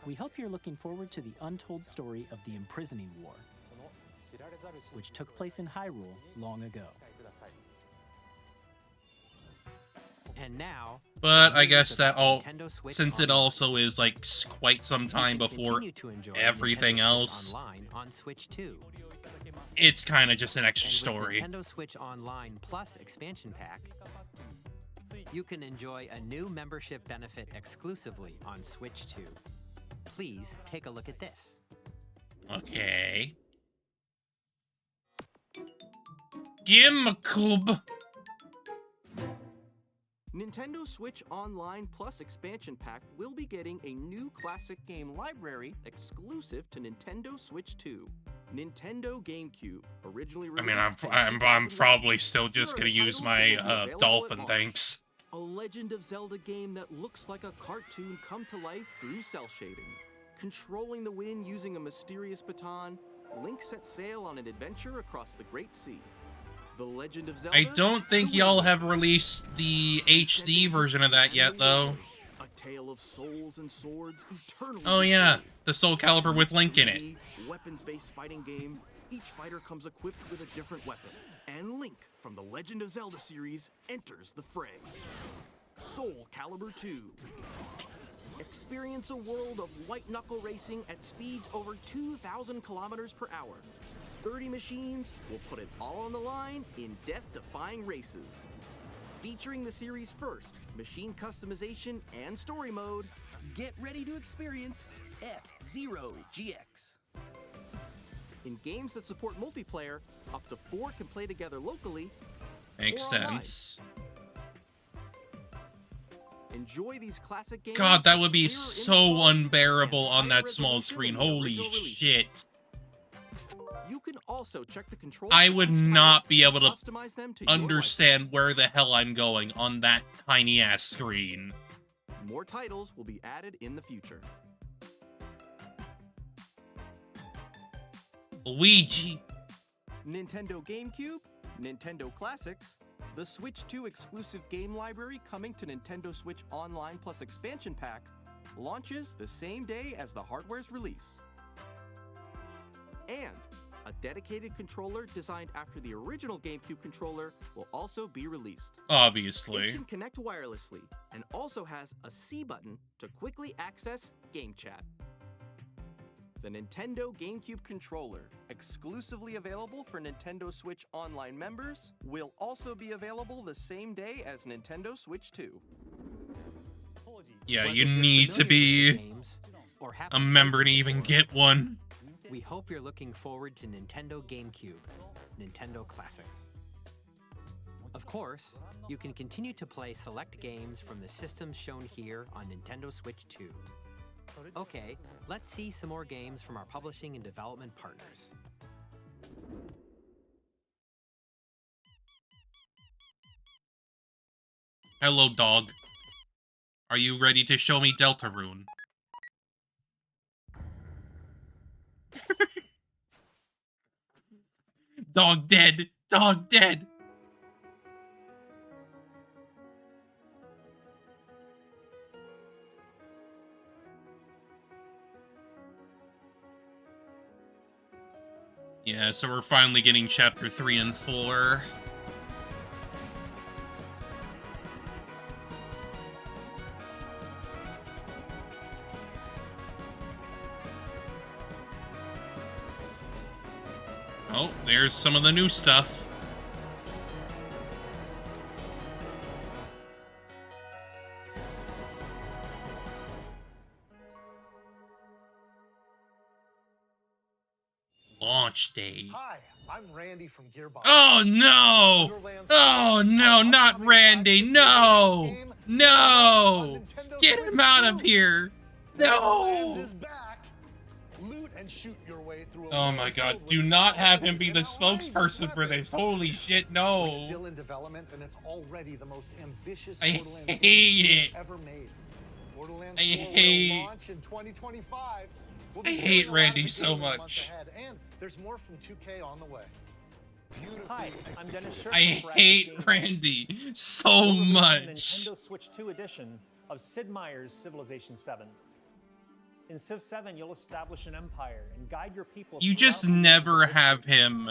We hope you're looking forward to the untold story of the Imprisoning War, which took place in Hyrule long ago. And now, But I guess that all, Nintendo Switch since it Online. also is like quite some time You can before continue to enjoy everything Nintendo else, Switch Online on Switch 2. it's kind of just an extra And with story. Nintendo Switch Online Plus expansion pack, you can enjoy a new membership benefit exclusively on Switch 2. Please take a look at this. Okay. GameCube. Nintendo Switch Online Plus expansion pack will be getting a new classic game library exclusive to Nintendo Switch 2. Nintendo GameCube, originally I released mean, in I'm 2001, probably still just gonna current use titles my will be available dolphin, at launch. thanks. A Legend of Zelda game that looks like a cartoon come to life through cell shading. Controlling the wind using a mysterious baton, Link sets sail on an adventure across the Great Sea. The Legend of Zelda. I don't think y'all have released the HD version of that yet, though. A tale of souls and swords eternally. Oh yeah, the Soul Calibur with Link in it. Weapons-based fighting game. Each fighter comes equipped with a different weapon, and Link from the Legend of Zelda series enters the fray. Soul Calibur 2. Experience a world of white-knuckle racing at speeds over 2,000 kilometers per hour. 30 machines will put it all on the line in death-defying races. Featuring the series' first machine customization and story mode, get ready to experience F-Zero GX. In games that support multiplayer, up to 4 can play together locally. Makes or online. sense. Enjoy these classic games. God, that would be clearer so image unbearable on that small resolution screen. than the Holy original release. shit. You can also check the controls. I for would each title, not be able to customize them to your understand where the hell I'm going on that tiny ass screen. liking. More titles will be added in the future. Luigi. Nintendo GameCube, Nintendo Classics, the Switch 2 exclusive game library coming to Nintendo Switch Online Plus Expansion Pack launches the same day as the hardware's release. And a dedicated controller designed after the original GameCube controller will also be released. Obviously. It can connect wirelessly and also has a C button to quickly access Game Chat. The Nintendo GameCube controller, exclusively available for Nintendo Switch Online members, will also be available the same day as Nintendo Switch 2. Yeah, Whether you you're need to familiar with be the games or a haven't member played to them even before, get one. we hope you're looking forward to Nintendo GameCube, Nintendo Classics. Of course, you can continue to play select games from the systems shown here on Nintendo Switch 2. Okay, let's see some more games from our publishing and development partners. Hello, dog. Are you ready to show me Deltarune? Dog dead! Dog dead! Yeah, so we're finally getting chapter 3 and 4. Oh, there's some of the new stuff. Launch day. Hi, I'm Randy from Gearbox. Oh no! Oh no, not Randy! No! No! Get him out of here! No! Is back. Loot and shoot your way through. Oh my god, do not have him be the spokesperson for this. Holy shit, We're no! still in development, and it's already the most ambitious I Borderlands hate game it. ever made. Borderlands I 4 hate- will launch in 2025. We'll I be hate sharing a lot Randy of the so game in the months much. ahead, and there's more from 2K on the way. Hi, I'm Dennis Scherf I from hate Games. Randy so We're releasing the much. Nintendo Switch 2 edition of Sid Meier's Civilization 7. In Civ 7, you'll establish an empire and guide your people. You just throughout the never ages of have history. him.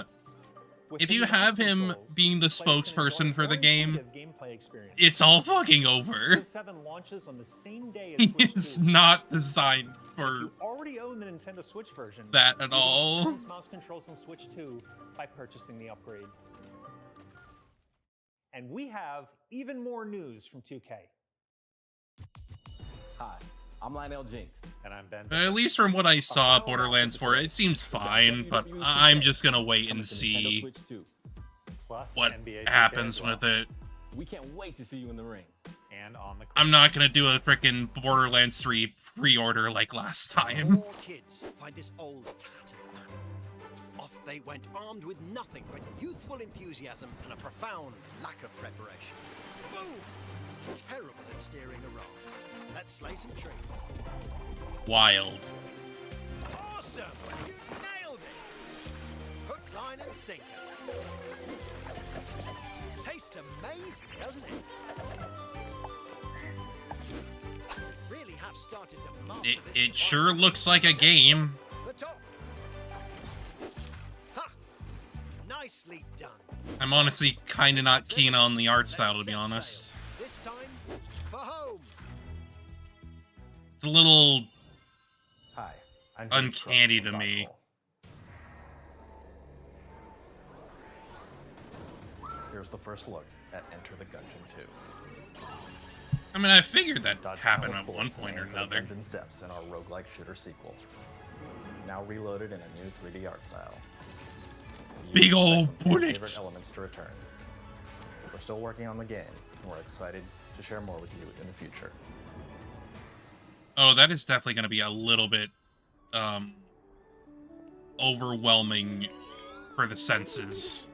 With If you the have him controls, being the players can spokesperson enjoy for a the more game, intuitive gameplay experience. it's all fucking over. Civ 7 launches on the same day as Switch It's 2. not designed If for you already own the Nintendo Switch version, that at you can all. experience mouse controls on Switch 2 by purchasing the upgrade. And we have even more news from 2K. Hi, I'm Lionel Jinx. And I'm Ben. At least from what I saw at Borderlands 4, it seems fine, but I'm just gonna wait and see Plus, what NBA 2K happens as well. with it. We can't wait to see you in the ring. And on the I'm not gonna do a freaking Borderlands 3 pre-order like last time. Four kids find this old tattered map. Off they went armed with nothing but youthful enthusiasm and a profound lack of preparation. Boom! Terrible at steering a raft. Let's slay some trees. Wild. Awesome! You nailed it! Hook, line, and sinker. Tastes amazing, doesn't it? Really have started to master this It sure looks like a game. the top. Ha! Nicely done. I'm honestly kinda not keen on the art style, to be honest. This time for home. It's a little Hi, I'm uncanny to me. Here's the first look at Enter the Gungeon 2. I mean, I figured that Dodge happened countless at one bullets point or and enter the another. Gungeon's depths in our roguelike shooter sequel. Now reloaded in a new 3D art style. You Big expect ol' some of your bullet. favorite elements to return. We're still working on the game, and we're excited to share more with you in the future. Oh, that is definitely going to be a little bit overwhelming for the senses.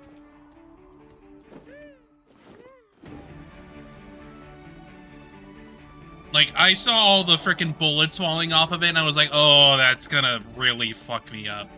Like, I saw all the freaking bullets falling off of it, and I was like, oh, that's gonna really fuck me up.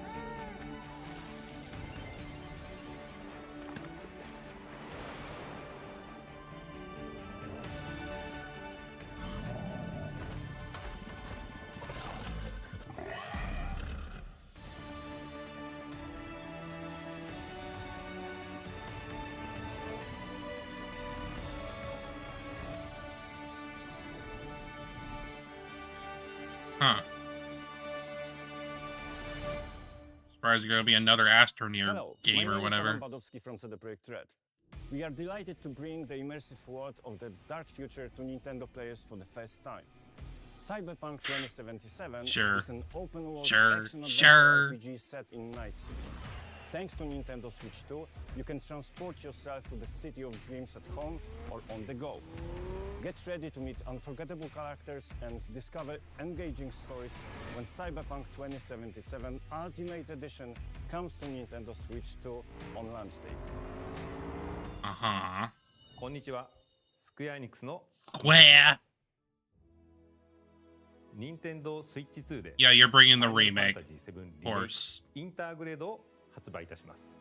Huh. Surprised there's gonna be another Astroneer Hello, game my or name whatever. is Alan Badowski from CD Projekt Red. We are delighted to bring the immersive world of the dark future to Nintendo players for the first time. Cyberpunk 2077 Sure. is an open-world Sure. action-adventure RPG set in Night City. Thanks to Nintendo Switch 2, you can transport yourself to the City of Dreams at home or on the go. Get ready to meet unforgettable characters and discover engaging stories when Cyberpunk 2077 Ultimate Edition comes to Nintendo Switch 2 on launch day. Uh-huh. こんにちは。スクエアエニックスの Where? 任天堂スイッチ2で Yeah, you're bringing the remake. Final Fantasy VII Of リメイク course. インターグレードを発売いたします。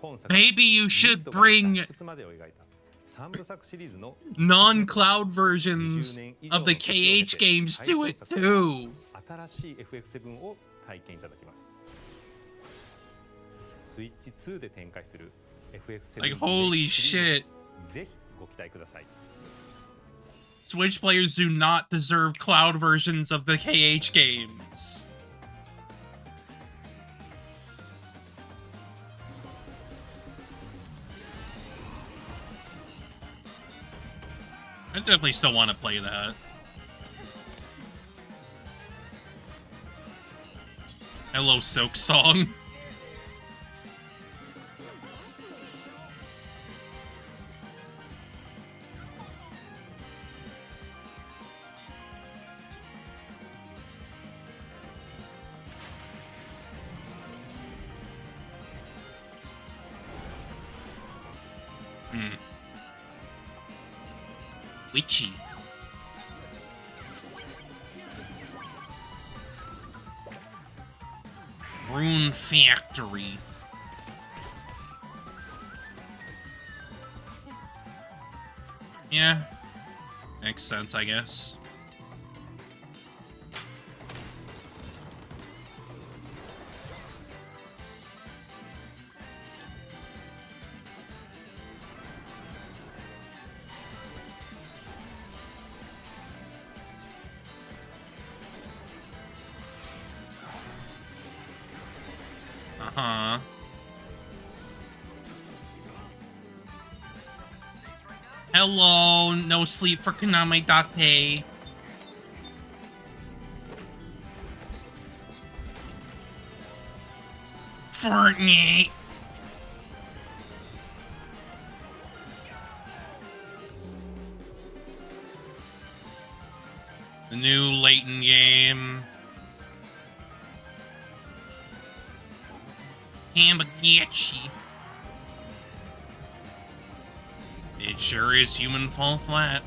本作は Maybe you should ミッドから bring 脱出までを描いた三部作シリーズの non-cloud versions of the KH games to it too. 新しい FF7 を体験いただきます。スイッチ2で展開する FF7 リメイ Like, ク holy シリー shit. ズぜひご期待ください。 Switch players do not deserve cloud versions of the KH games. I definitely still want to play that. Hello, Silk Song. Witchy. Rune Factory. Yeah. Makes sense, I guess. Uh-huh. Hello, no sleep for Konami Date. Fortnite. The new Layton game. Tamagotchi. It sure is Human Fall Flat.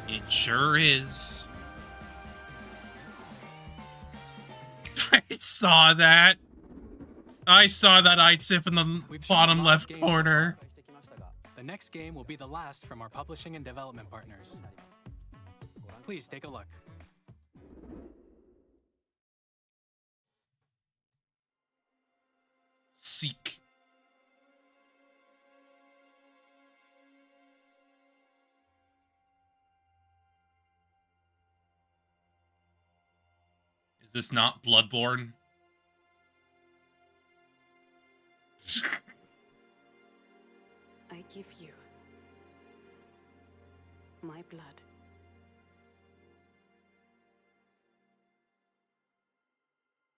It sure is. I saw that. I saw that ITSIF in the bottom left corner. The next game will be the last from our publishing and development partners. Please take a look. Seek. Is this not Bloodborne? I give you my blood.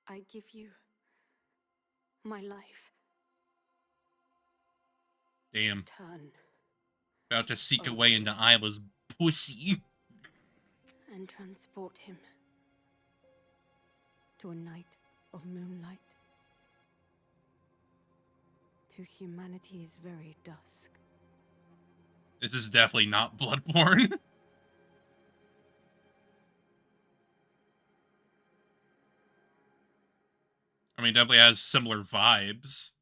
I give you my life. Damn. Turn About to seek a way into Isla's pussy. and transport him to a night of moonlight, to humanity's very dusk. This is definitely not Bloodborne. I mean, definitely has similar vibes.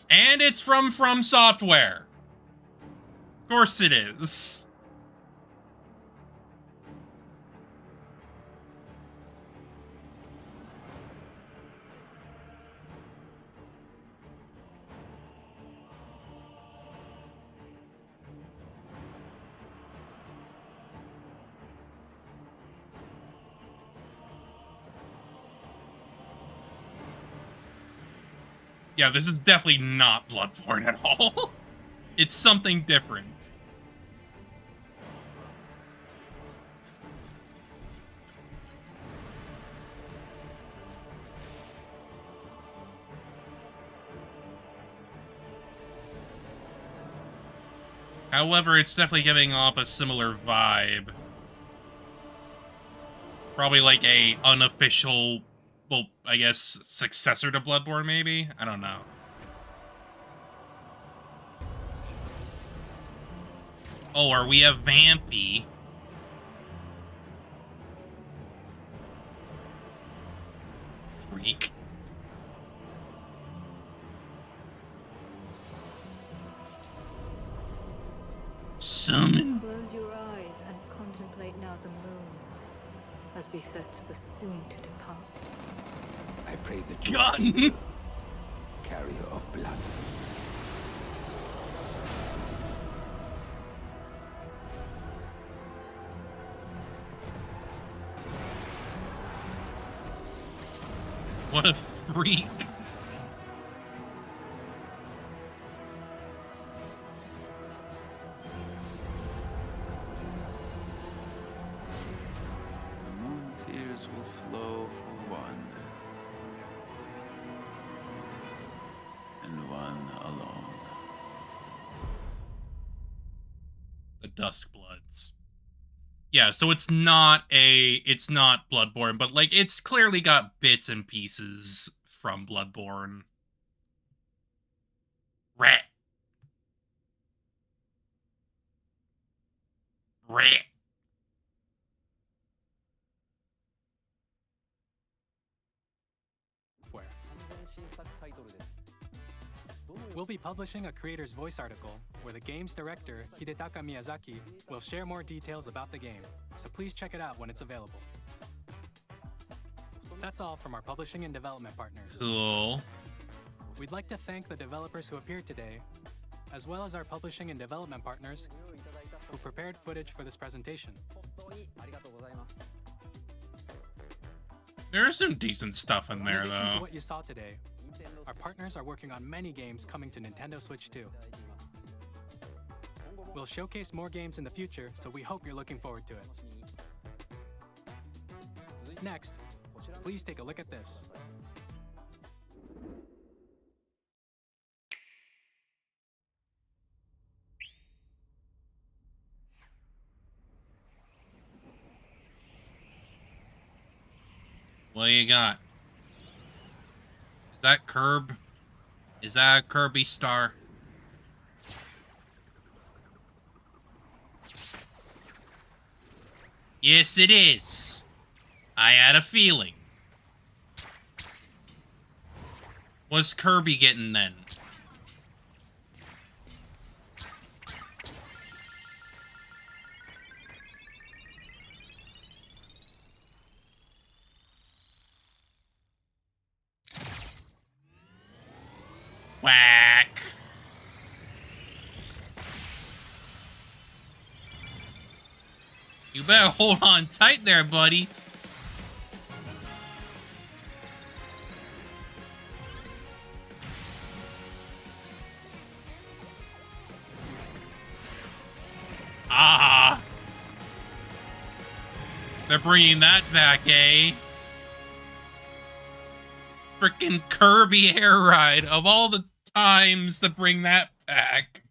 And it's from Software. Of course it is. Yeah, this is definitely not Bloodborne at all. It's something different. However, it's definitely giving off a similar vibe. Probably like a unofficial, well, I guess, successor to Bloodborne, maybe? I don't know. Oh, are we a vampy? Freak. Summon. Close your eyes and contemplate now the moon, as befits the soon to depart. I pray that Gun. you carrier of blood. What a freak. The moon tears will flow for one, and one alone. The Duskbloods. Yeah, so it's not Bloodborne, but like it's clearly got bits and pieces from Bloodborne. Rat. Rat. We'll be publishing a creator's voice article where the game's director, Hidetaka Miyazaki, will share more details about the game, so please check it out when it's available. That's all from our publishing and development partners. Cool. We'd like to thank the developers who appeared today, as well as our publishing and development partners who prepared footage for this presentation. There is some decent stuff in there, In addition to though. what you saw today, our partners are working on many games coming to Nintendo Switch 2. We'll showcase more games in the future, so we hope you're looking forward to it. Next, please take a look at this. What do you got? Is that Curb? Is that a Kirby star? Yes, it is. I had a feeling. What's Kirby getting then? Whack. You better hold on tight there, buddy. Ah! They're bringing that back, eh? Frickin' Kirby Air Ride, of all the times to bring that back.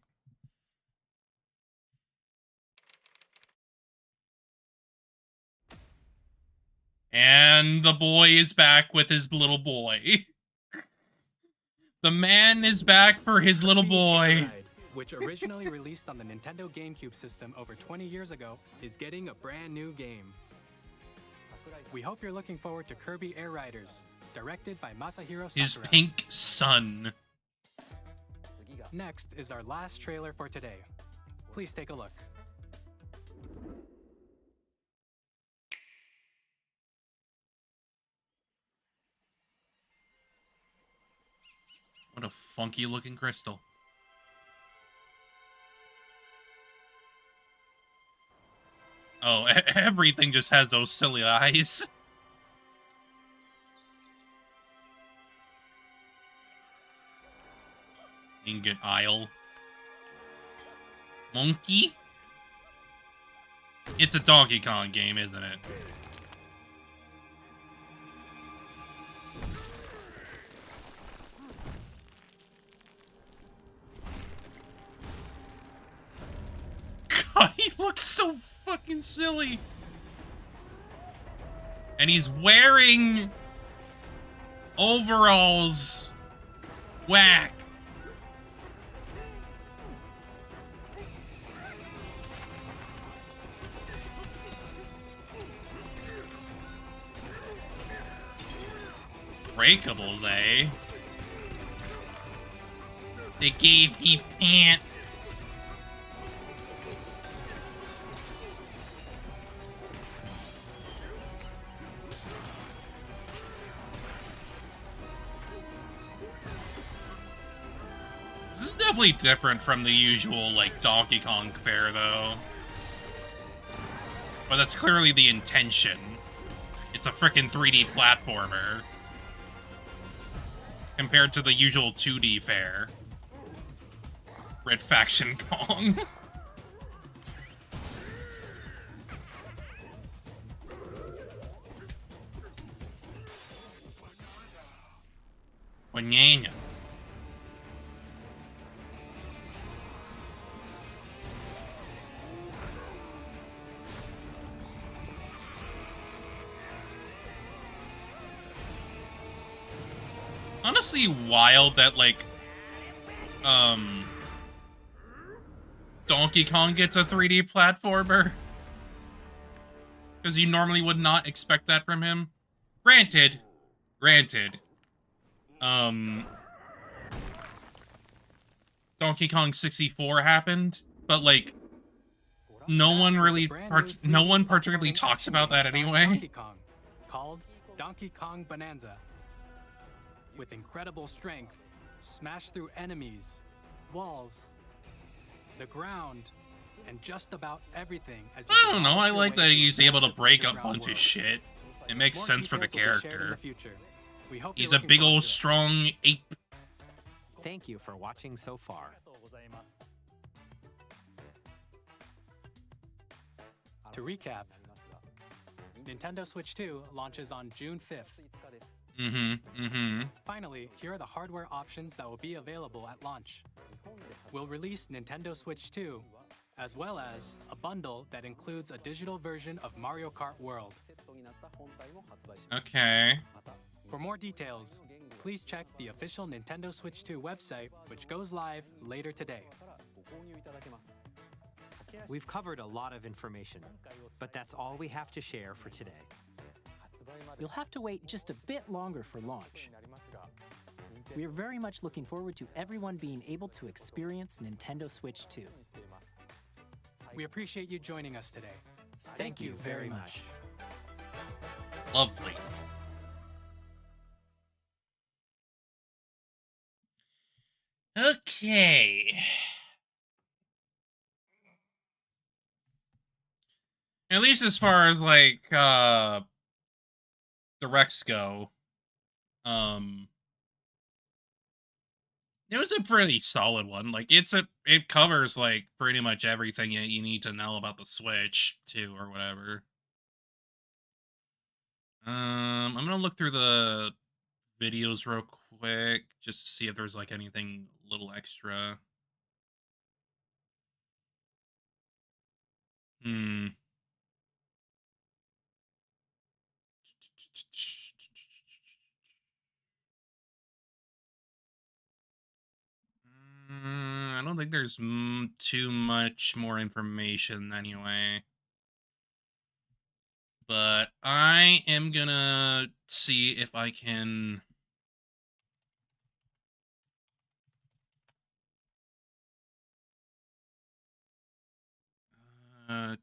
And the boy is back with his little boy. The man is back for his little boy. Which originally released on the Nintendo GameCube system over 20 years ago, is getting a brand new game. We hope you're looking forward to Kirby Air Riders, directed by Masahiro Sakurai. His pink son. Next is our last trailer for today. Please take a look. What a funky looking crystal. Oh, everything just has those silly eyes. Ingot Isle. Monkey? It's a Donkey Kong game, isn't it? God, he looks so fucking silly. And he's wearing overalls. Whack. Breakables, eh? They gave he pant. This is definitely different from the usual, like, Donkey Kong fare, though. But that's clearly the intention. It's a frickin' 3D platformer. Compared to the usual 2D fare. Red Faction Kong. Banana. Honestly wild that, like, Donkey Kong gets a 3D platformer. Because you normally would not expect that from him. Granted. Donkey Kong 64 happened, but, like, no one particularly talks about that anyway. Donkey Kong, called Donkey Kong Bonanza. With incredible strength, smash through enemies, walls, the ground, and just about everything. As you I don't know, I like that he's able to break a bunch of shit. It makes sense for the character. He's a big old strong ape. Thank you for watching so far. To recap, Nintendo Switch 2 launches on June 5th. Finally, here are the hardware options that will be available at launch. We'll release Nintendo Switch 2, as well as a bundle that includes a digital version of Mario Kart World. Okay. For more details, please check the official Nintendo Switch 2 website, which goes live later today. We've covered a lot of information, but that's all we have to share for today. You'll have to wait just a bit longer for launch. We are very much looking forward to everyone being able to experience Nintendo Switch 2. We appreciate you joining us today. Thank you very much. Lovely. Okay. At least as far as like directs go. It was a pretty solid one. Like it covers like pretty much everything that you need to know about the Switch too, or whatever. I'm gonna look through the videos real quick just to see if there's like anything a little extra. I don't think there's too much more information anyway. But I am gonna see if I can... I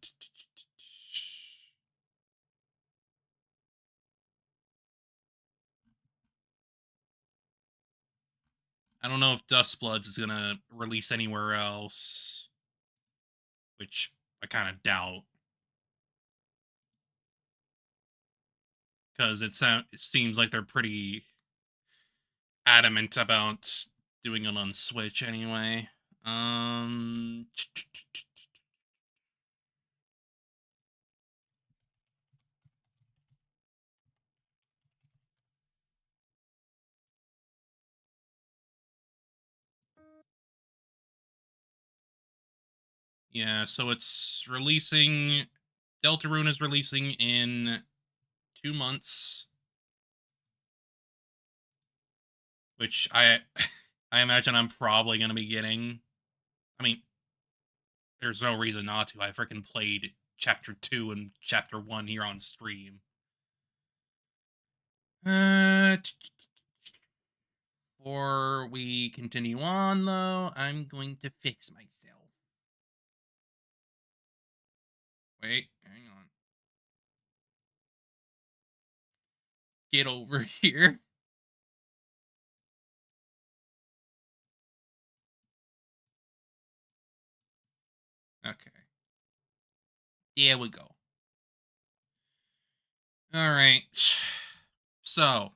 don't know if Dustbloods is gonna release anywhere else, which I kind of doubt. Because it seems like they're pretty adamant about doing it on Switch anyway. Yeah, so it's releasing... Deltarune is releasing in 2 months. Which I imagine I'm probably going to be getting. I mean, there's no reason not to. I freaking played Chapter 2 and Chapter 1 here on stream. Before we continue on, though, I'm going to fix myself. Wait, hang on. Get over here. Okay. There we go. Alright. So,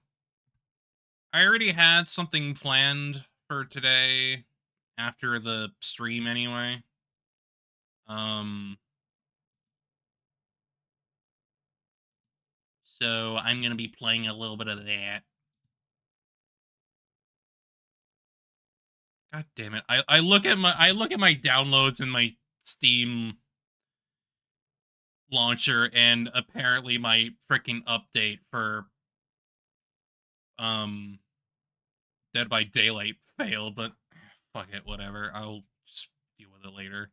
I already had something planned for today after the stream anyway. So I'm gonna be playing a little bit of that. God damn it. I look at my downloads in my Steam launcher, and apparently my freaking update for Dead by Daylight failed, but fuck it, whatever. I'll just deal with it later.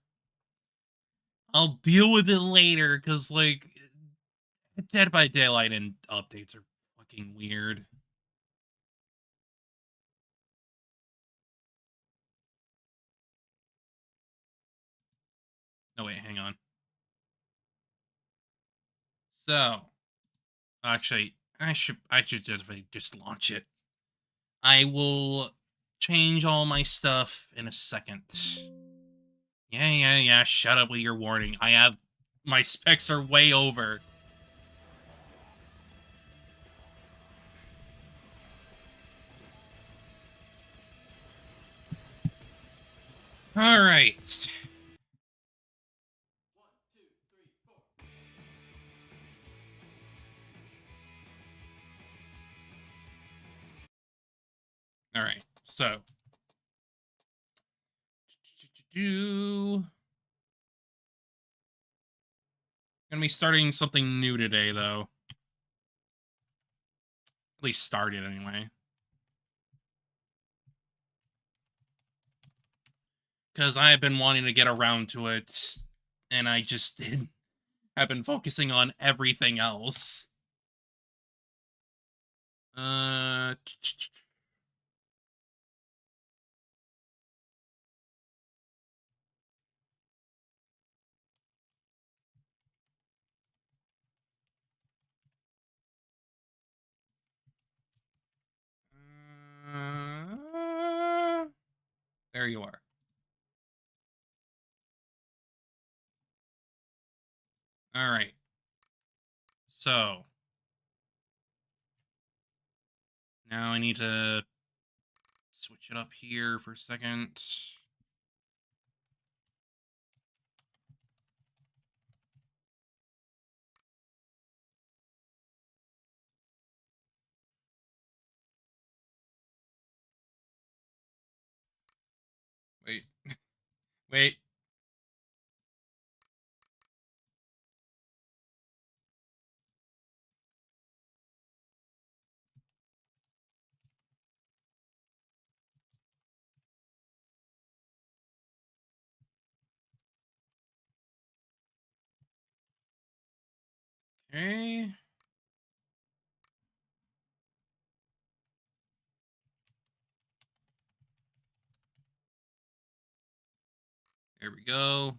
I'll deal with it later, because like Dead by Daylight and updates are fucking weird. No, wait, hang on. So, actually, I should just launch it. I will change all my stuff in a second. Yeah, shut up with your warning. My specs are way over. All right. All right. So, gonna be starting something new today, though. At least started anyway. Because I have been wanting to get around to it, and I just did. I've been focusing on everything else. There you are. All right. So now I need to switch it up here for a second. Wait. Wait. Okay. There we go.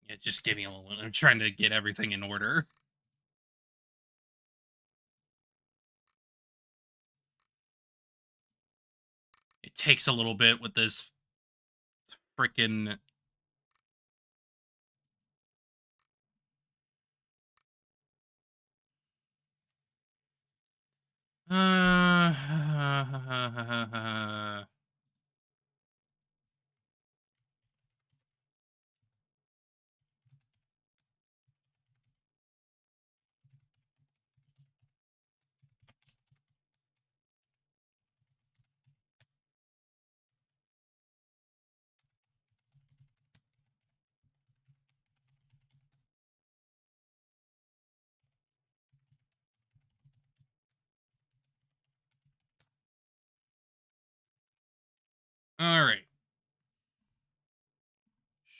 Yeah, just give me a moment. I'm trying to get everything in order. It takes a little bit with this frickin' all right.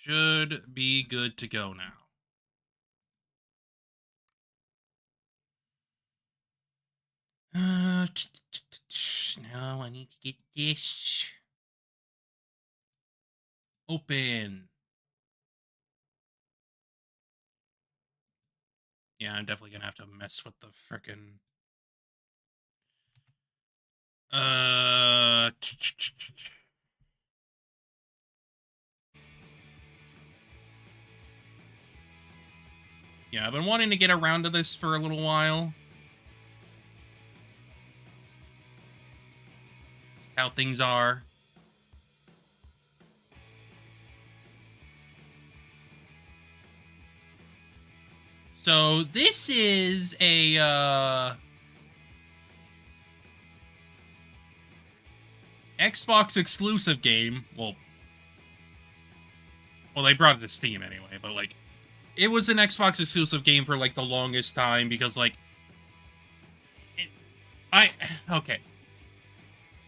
Should be good to go now. Now I need to get this open. Yeah, I'm definitely gonna have to mess with the frickin' yeah, I've been wanting to get around to this for a little while. How things are. So this is a Xbox exclusive game. Well, they brought it to Steam anyway, but like it was an Xbox exclusive game for like the longest time because like okay.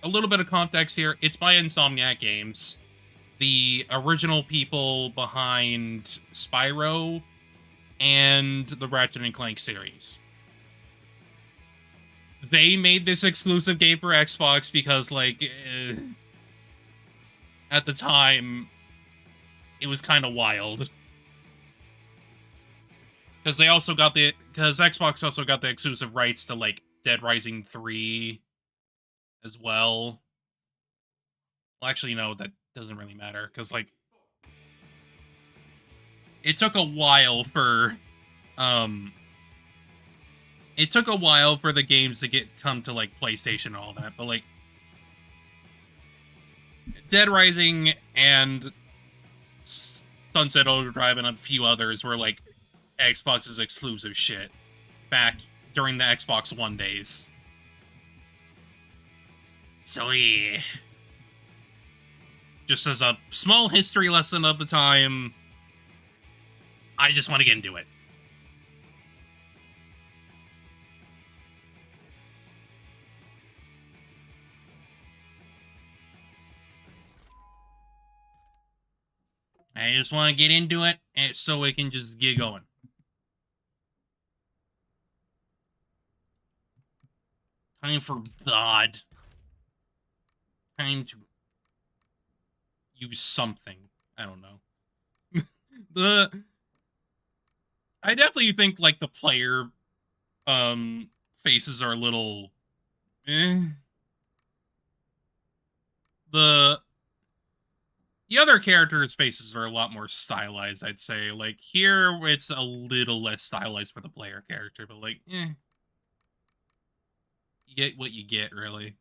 A little bit of context here. It's by Insomniac Games, the original people behind Spyro and the Ratchet & Clank series. They made this exclusive game for Xbox because, like, at the time, it was kind of wild. Because Xbox also got the exclusive rights to, like, Dead Rising 3 as well. Well, actually, no, that doesn't really matter, because, like, it took a while for, the games to come to, like, PlayStation and all that, but, like, Dead Rising and Sunset Overdrive and a few others were, like, Xbox's exclusive shit back during the Xbox One days. So, yeah. Just as a small history lesson of the time, I just want to get into it. I just want to get into it so we can just get going. Time for God. Time to use something. I don't know. I definitely think, like, the player faces are a little The other characters' faces are a lot more stylized, I'd say. Like, here, it's a little less stylized for the player character, but, like, You get what you get, really.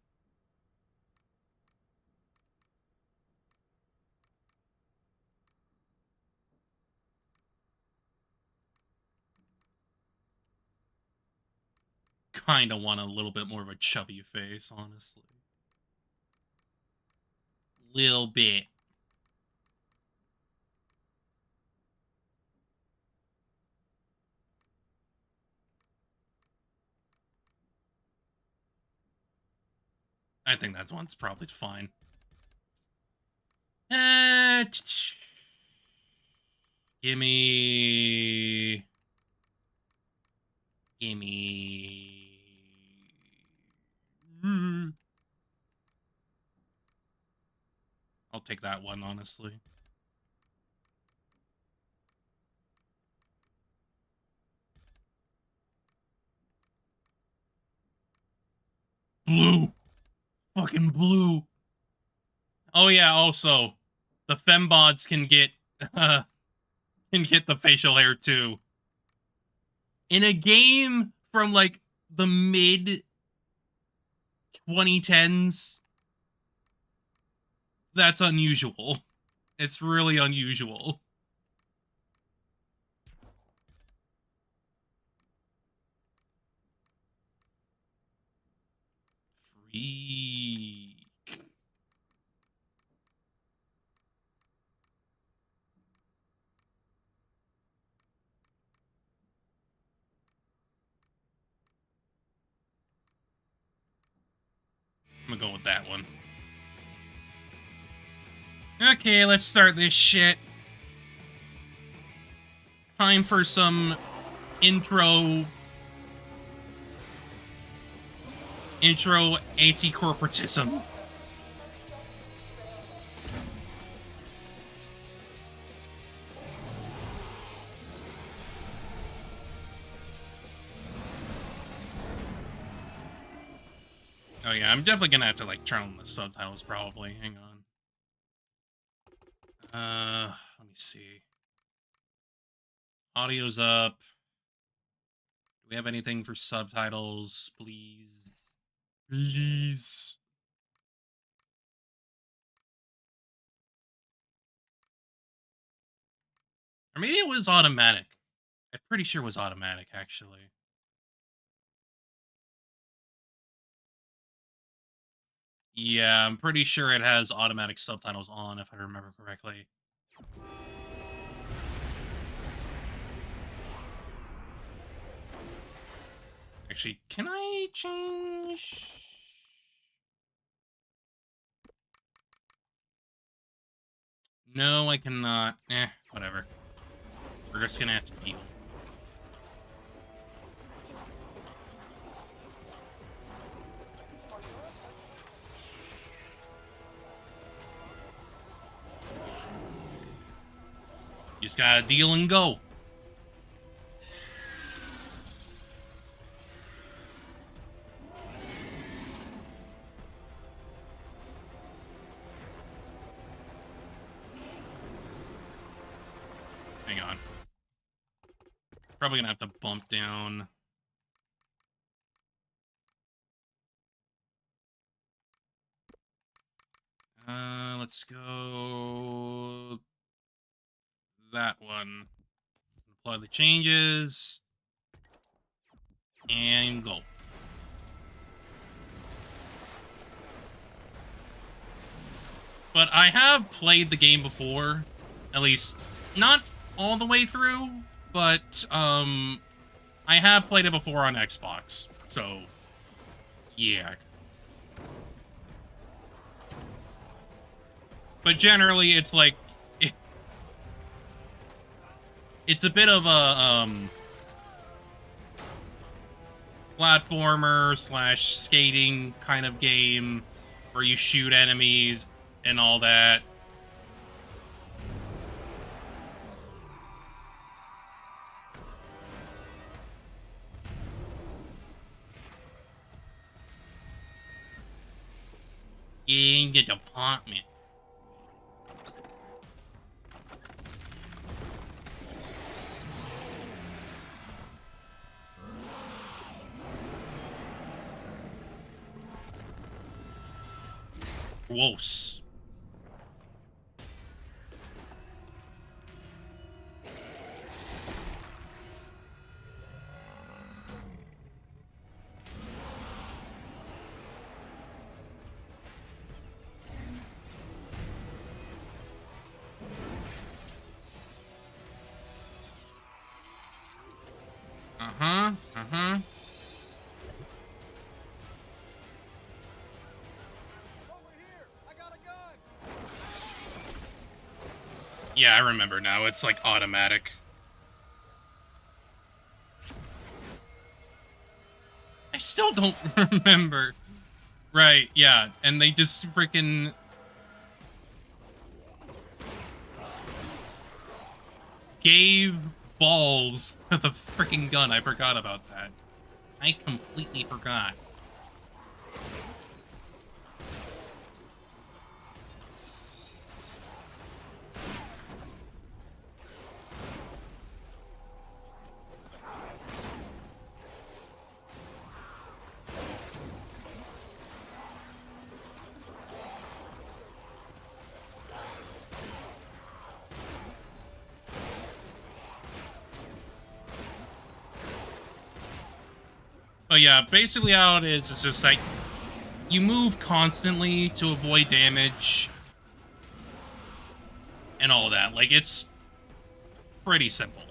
Kinda want a little bit more of a chubby face, honestly. Little bit. I think that one's probably fine. Gimme. I'll take that one, honestly. Blue. Fucking blue. Oh yeah, also, the fembots can get the facial hair too. In a game from like the mid 2010s, that's unusual. It's really unusual. Freak. I'm gonna go with that one. Okay, let's start this shit. Time for some intro anti-corporatism. Oh yeah, I'm definitely gonna have to like turn on the subtitles probably. Hang on. Let me see. Audio's up. Do we have anything for subtitles, please? Please. Or maybe it was automatic. I'm pretty sure it was automatic, actually. Yeah, I'm pretty sure it has automatic subtitles on, if I remember correctly. Actually, can I change? No, I cannot. Whatever. We're just gonna have to deal. You just gotta deal and go. Hang on. Probably gonna have to bump down. Let's go that one. Apply the changes and go. But I have played the game before, at least not all the way through, but I have played it before on Xbox, so yeah. But generally, it's like it's a bit of a platformer slash skating kind of game where you shoot enemies and all that. In the department. Gross. Uh-huh, uh-huh. Yeah, I remember now. It's like automatic. I still don't remember. Right, yeah. And they just freaking... gave balls to the freaking gun. I forgot about that. I completely forgot. But yeah, basically how it is just like, you move constantly to avoid damage and all that. Like, it's pretty simple.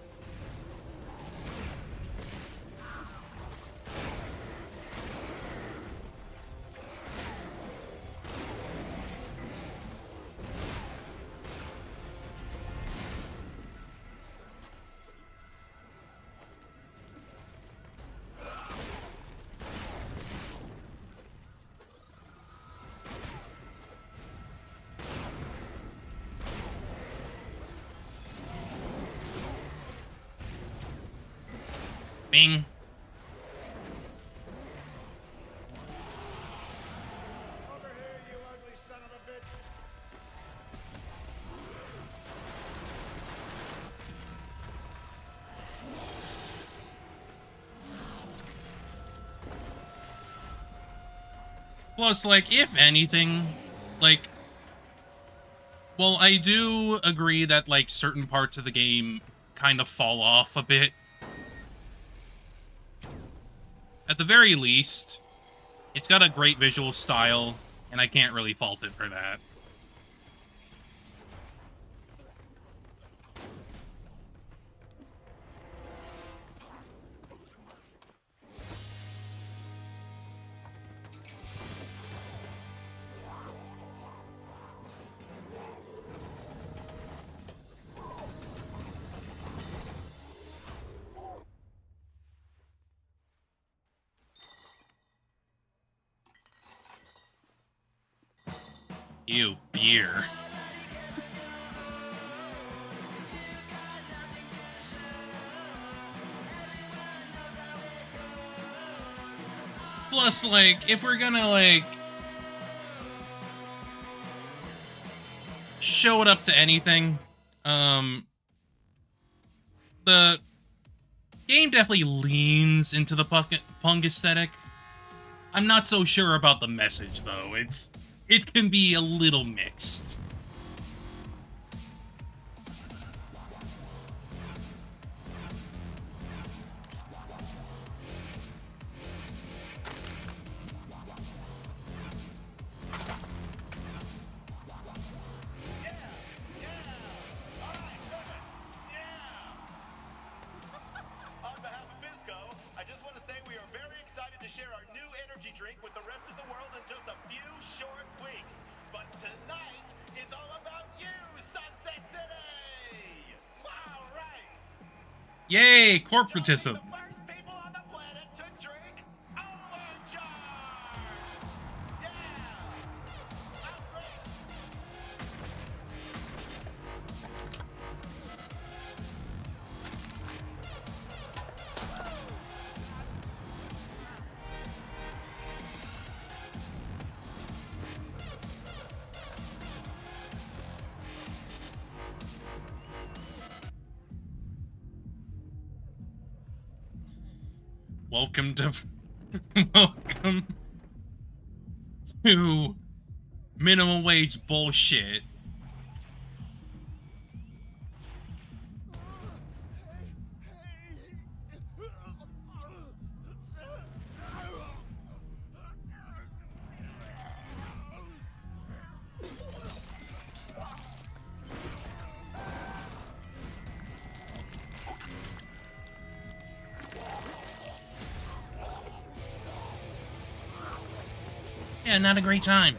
Bing. Plus, like, if anything, like, well, I do agree that, like, certain parts of the game kind of fall off a bit. At the very least, it's got a great visual style, and I can't really fault it for that. Ew, beer. Plus, like, if we're gonna, like, show it up to anything, the game definitely leans into the punk aesthetic. I'm not so sure about the message, though. It can be a little mixed. Yay, corporatism. Welcome to minimum wage bullshit. Yeah, not a great time.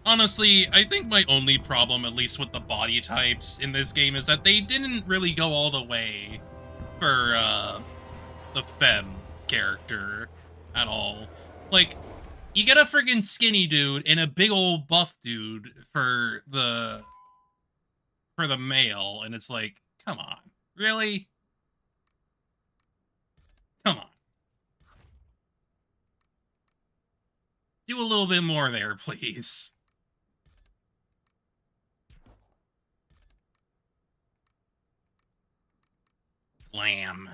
Honestly, I think my only problem, at least with the body types in this game, is that they didn't really go all the way for the femme character at all. Like, you get a friggin' skinny dude and a big old buff dude for the male, and it's like, come on, really? Come on. Do a little bit more there, please. Lamb.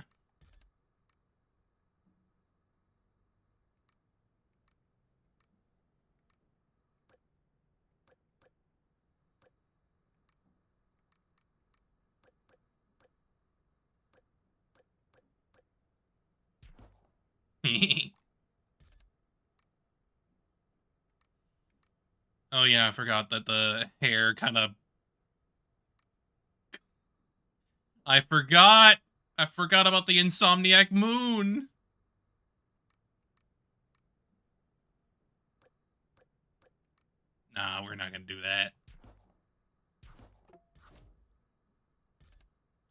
Oh yeah, I forgot that the hair kind of... I forgot about the Insomniac moon! Nah, we're not gonna do that.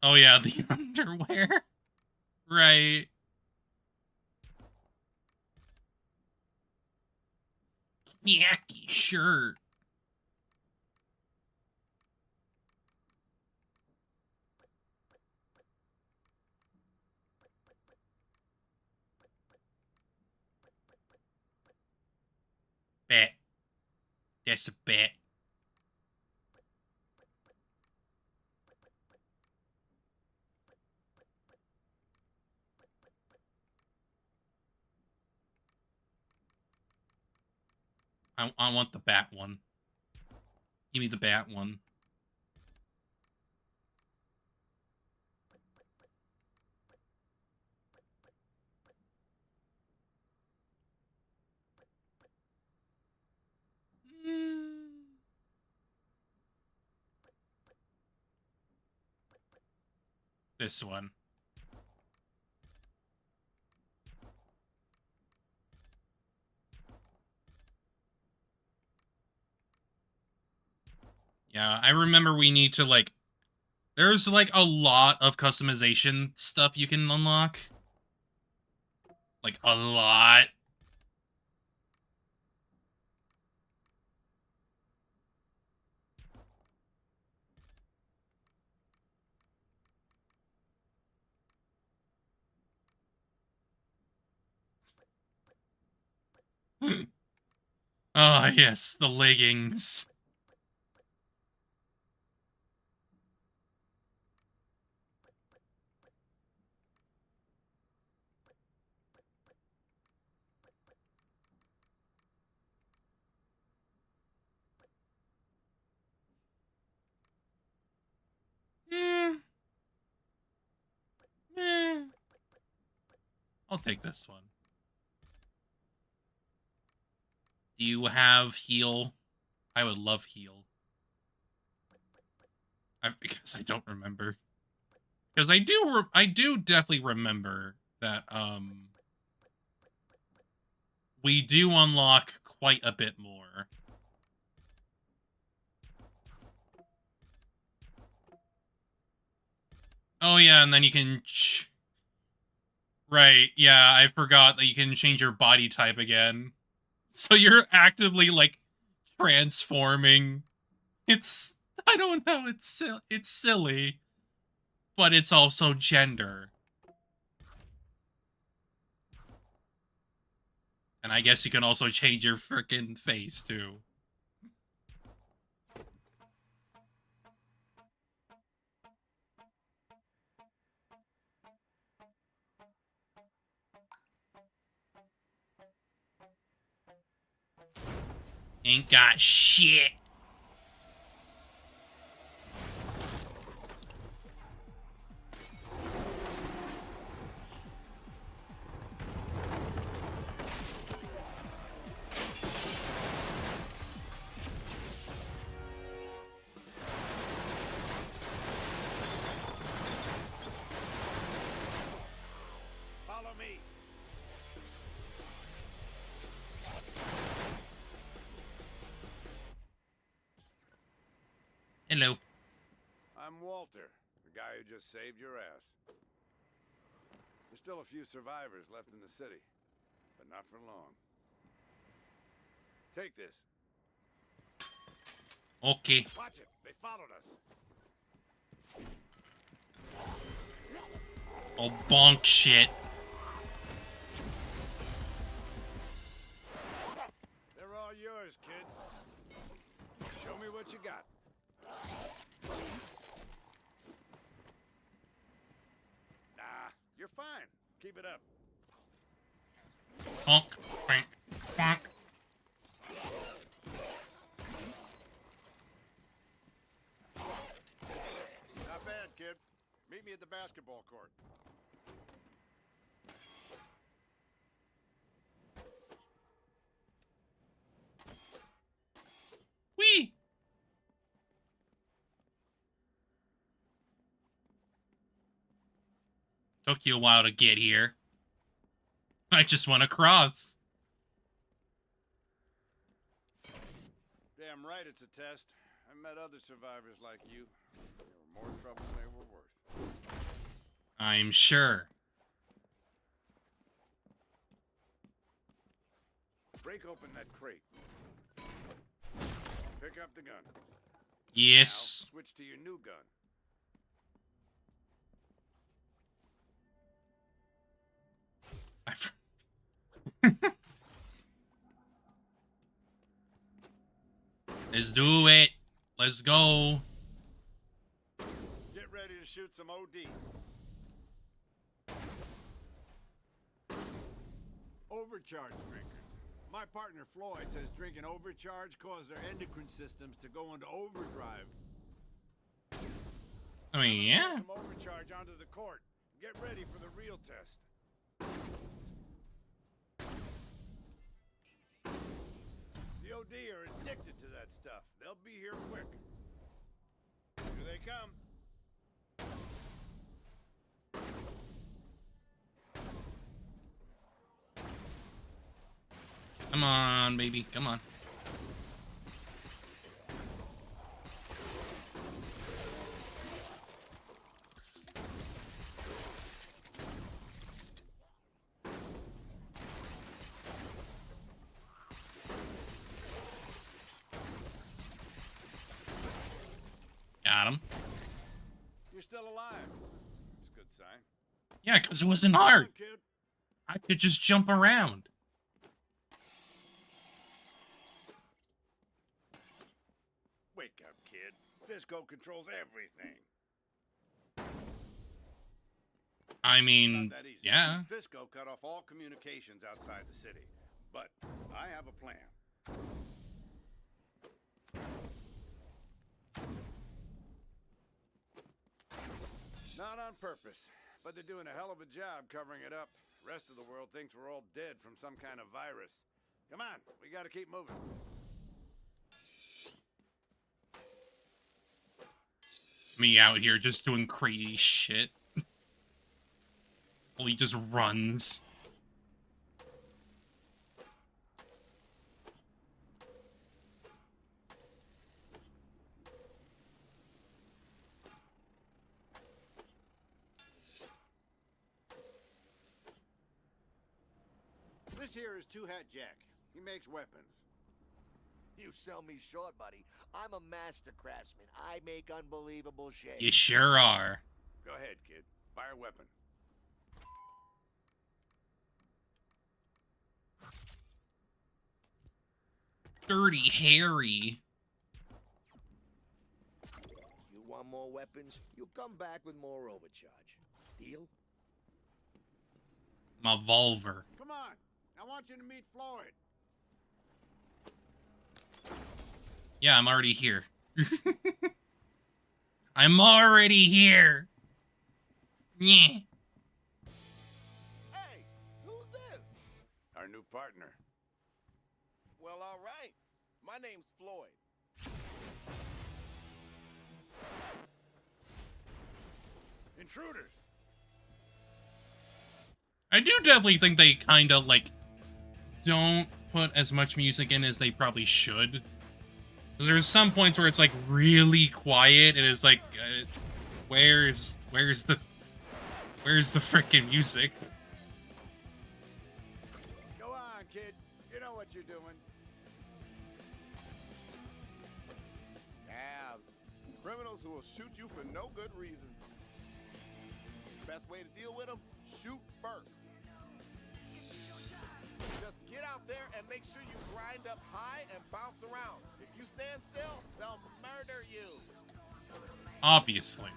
Oh yeah, the underwear. Right. Yucky shirt. Bet. That's a bet. I want the bat one. Give me the bat one. This one. Yeah, I remember we need to, like... There's, like, a lot of customization stuff you can unlock. Like, a lot. Ah, yes, the leggings. I'll take this one. Do you have heal? I would love heal. Because I don't remember. Because I do definitely remember that we do unlock quite a bit more. Oh yeah, and then you can... Right, yeah, I forgot that you can change your body type again. So you're actively, like, transforming. It's... I don't know, it's silly. But it's also gender. And I guess you can also change your frickin' face, too. Ain't got shit. Follow me. Hello. I'm Walter, the guy who just saved your ass. There's still a few survivors left in the city, but not for long. Take this. Okay. Watch it. They followed us. Oh, bonk shit. They're all yours, kid. Show me what you got. Nah, you're fine. Keep it up. Bonk. Bonk. Bonk. Not bad, kid. Meet me at the basketball court. Whee! Took you a while to get here. I just went across. Damn right it's a test. I met other survivors like you. They were more trouble than they were worth. I'm sure. Break open that crate. Pick up the gun. Yes. Now, switch to your new gun. Let's do it. Let's go. Get ready to shoot some OD. Overcharge drinkers. My partner Floyd says drinking overcharge causes their endocrine systems to go into overdrive. I mean, yeah. Some overcharge onto the court. Get ready for the real test. The OD are addicted to that stuff. They'll be here quick. Here they come. Come on, baby. Come on. Got him. You're still alive. It's a good sign. Yeah, because it wasn't hard. I could just jump around. Wake up, kid. Fisco controls everything. I mean, Not that easy. yeah. Fisco cut off all communications outside the city. But I have a plan. Not on purpose, but they're doing a hell of a job covering it up. Rest of the world thinks we're all dead from some kind of virus. Come on, we gotta keep moving. Me out here just doing crazy shit. Well, he just runs. This here is Two Hat Jack. He makes weapons. You sell me short, buddy. I'm a master craftsman. I make unbelievable shapes. You sure are. Go ahead, kid. Fire weapon. Dirty Harry. You want more weapons? You come back with more overcharge. Deal? My Volver. Come on. I want you to meet Floyd. Yeah, I'm already here. I'm already here. Yeah. Hey, who's this? Our new partner. Well, all right. My name's Floyd. Intruders. I do definitely think they kind of, like, don't put as much music in as they probably should. There's some points where it's, like, really quiet, and it's like, where's the frickin' music? Go on, kid. You know what you're doing. Scabs. Criminals who will shoot you for no good reason. Best way to deal with them? Shoot first. Just get out there and make sure you grind up high and bounce around. If you stand still, they'll murder you. Obviously.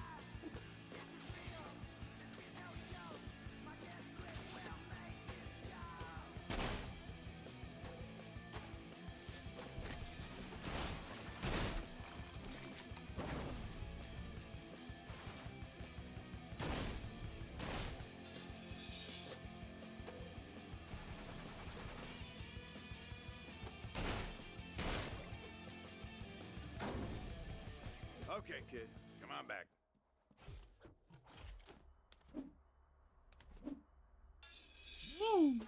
Okay, kid. Come on back. Woo.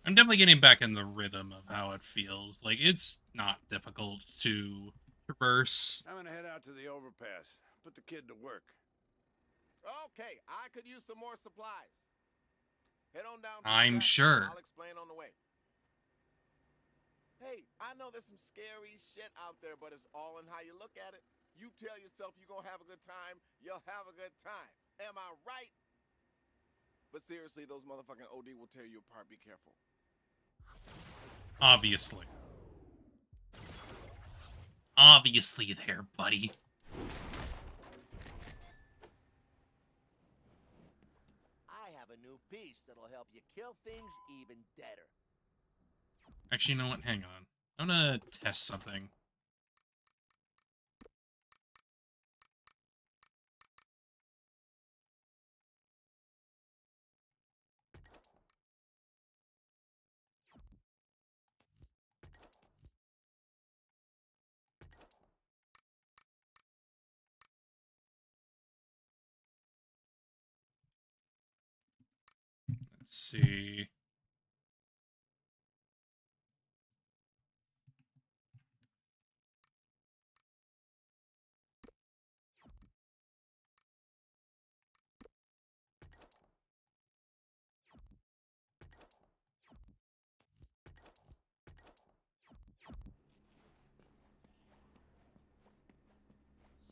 I'm definitely getting back in the rhythm of how it feels. Like, it's not difficult to traverse. I'm gonna head out to the overpass. Put the kid to work. Okay, I could use some more supplies. Head on down to I'm the track. sure. I'll explain on the way. Hey, I know there's some scary shit out there, but it's all in how you look at it. You tell yourself you're gonna have a good time, you'll have a good time. Am I right? But seriously, those motherfucking OD will tear you apart. Be careful. Obviously. Obviously there, buddy. I have a new piece that'll help you kill things even deader. Actually, you know what? Hang on. I'm gonna test something. Let's see.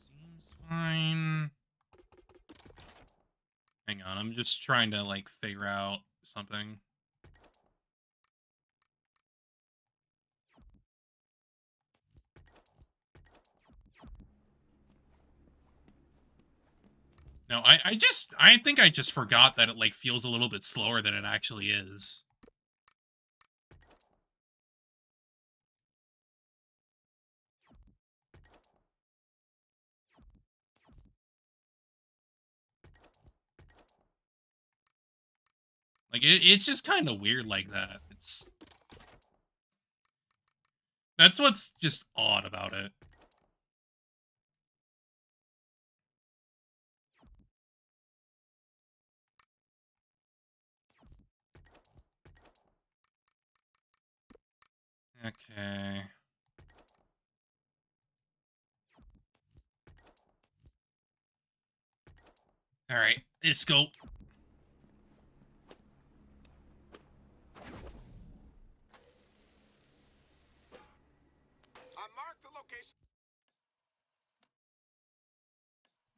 Seems fine. Hang on, I'm just trying to, like, figure out something. No, I think I just forgot that it, like, feels a little bit slower than it actually is. Like, it's just kind of weird like that. That's what's just odd about it. Okay. All right, let's go. I marked the location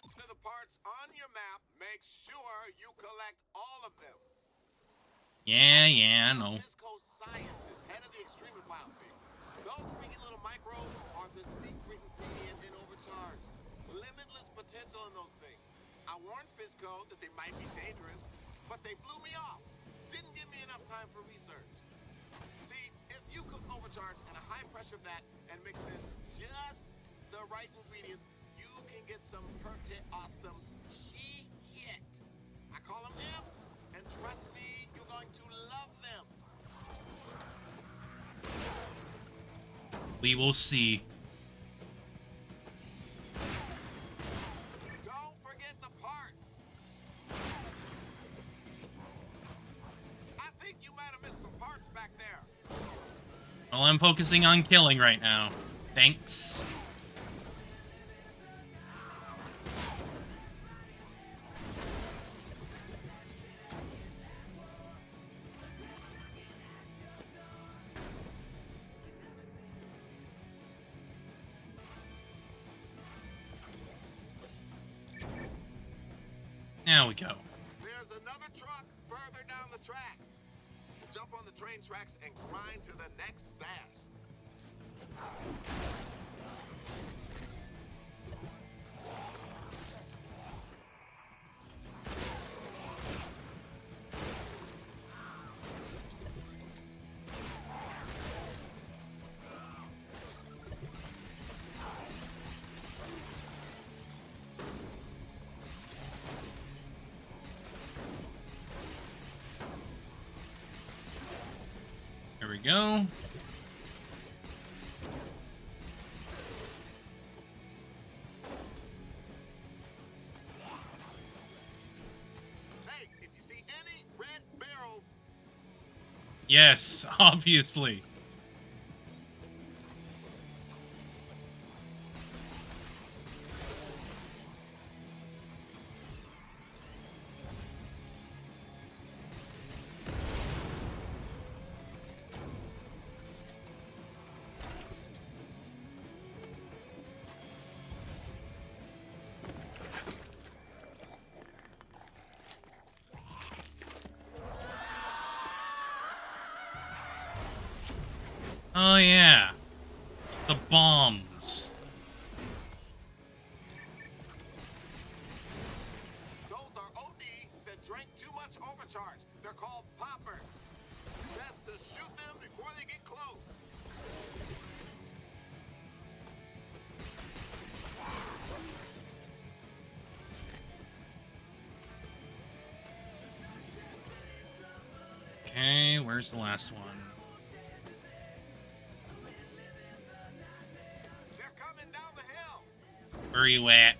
of the parts on your map. Make sure you collect all of them. Yeah, I know. Visco scientist, head of the extremely files team. Those freaky little microbes are the secret ingredient in overcharge. Limitless potential in those things. I warned Fisco that they might be dangerous, but they blew me off. Didn't give me enough time for research. See, if If you cook overcharge at a high pressure vat and mix in just the right ingredients, you can get some pretty awesome shit. I call them imps, and trust me, you're going to love them. We will see. Don't forget the parts. I think you might have missed some parts back there. Well, I'm focusing on killing right now. Thanks. Now we go. There's another truck further down the tracks. Jump on the train tracks and grind to the next stash. Here we go. Hey, if you see any red barrels, Yes, obviously. Oh yeah. The bombs. those are OD that drank too much overcharge. They're called poppers. Best to shoot them before they get close. Okay, where's the last one? They're coming down the hill. Where are you at?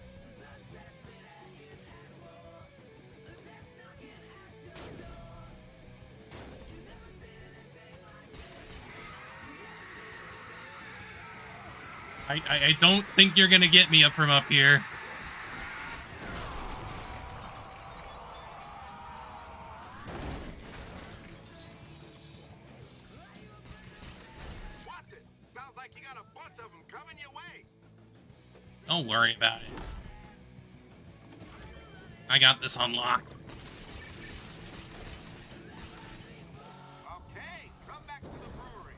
I don't think you're gonna get me up from up here. Watch it. Sounds like you got a bunch of them coming your way. Don't worry about it. I got this on lock. Okay, come back to the brewery.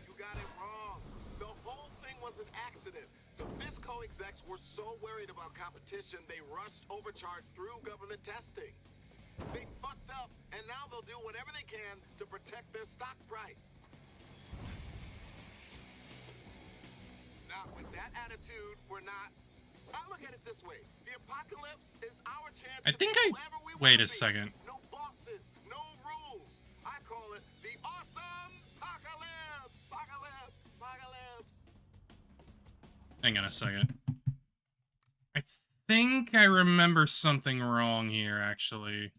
You got it wrong. The whole thing was an accident. The Visco execs were so worried about competition, they rushed overcharge through government testing. They fucked up, and now they'll do whatever they can to protect their stock price. Now, with that attitude, we're not. I look at it this way: the apocalypse is our chance. I to think be I... whoever we Wait wanna a be. second. No bosses, no rules. I call it the awesome apocalypse. Apocalypse. Hang on a second. I think I remember something wrong here, actually.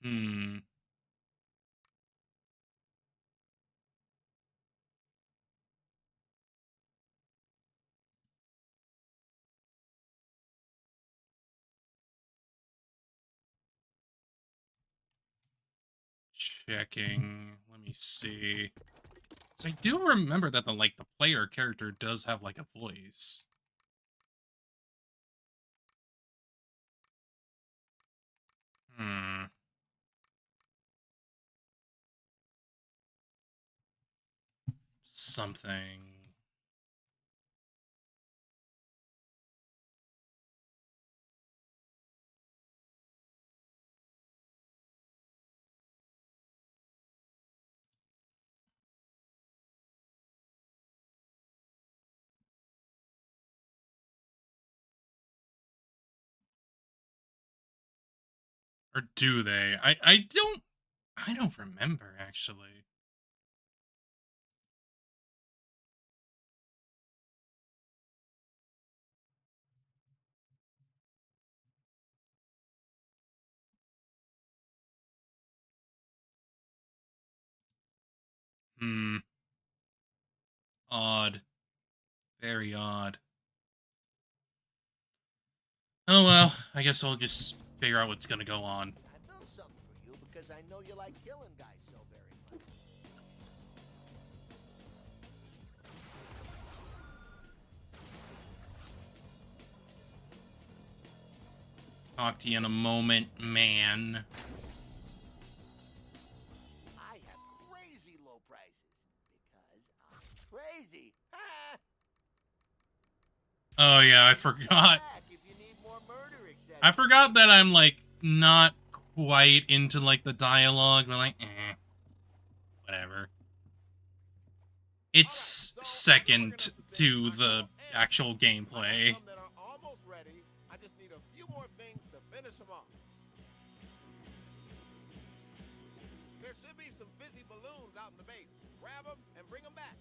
Hmm. checking. Let me see. So I do remember that the player character does have like a voice. Something. Or do they? I don't remember actually. Odd. Very odd. Oh well, I guess I'll just figure out what's gonna go on. I've done something for you because I know you like killing guys so very much. Talk to you in a moment, man. I have crazy low prices because I'm crazy. Oh yeah, I forgot. I forgot that I'm like not quite into like the dialogue, but like, whatever. It's second to the actual gameplay. I just need a few more things to finish them off. There should be some fizzy balloons out in the base. Grab them and bring them back.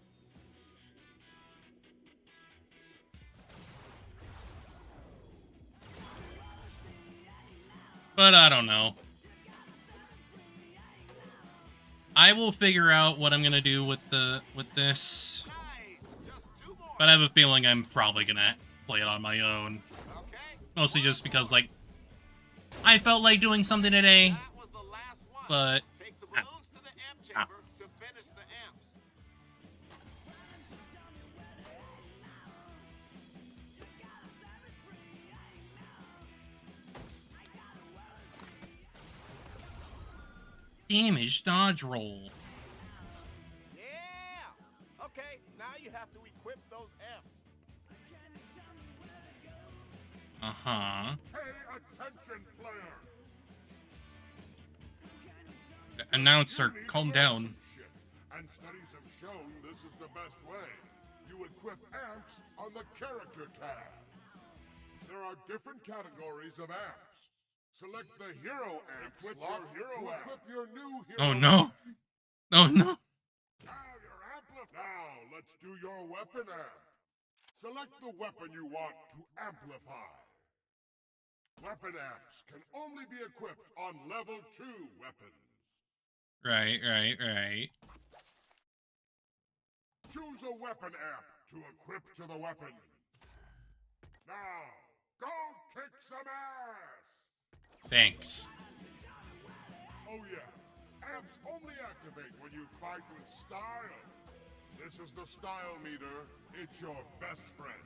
But I don't know. I will figure out what I'm gonna do with this. But I have a feeling I'm probably gonna play it on my own. Mostly just because, like, I felt like doing something today, but damage dodge roll. Yeah. Okay, now you have to equip those amps. Uh-huh. Pay attention, player. Announcer, calm down. And studies have shown this is the best way. You equip amps on the character tab. There are different categories of amps. Select the hero amp. Equip your hero amp. Equip your new hero. Oh no. Oh no. Now you're amplified. Now let's do your weapon amp. Select the weapon you want to amplify. Weapon amps can only be equipped on level 2 weapons. Right. Choose a weapon amp to equip to the weapon. Now, go kick some ass! Thanks. Oh yeah, amps only activate when you fight with style. This is the style meter. It's your best friend.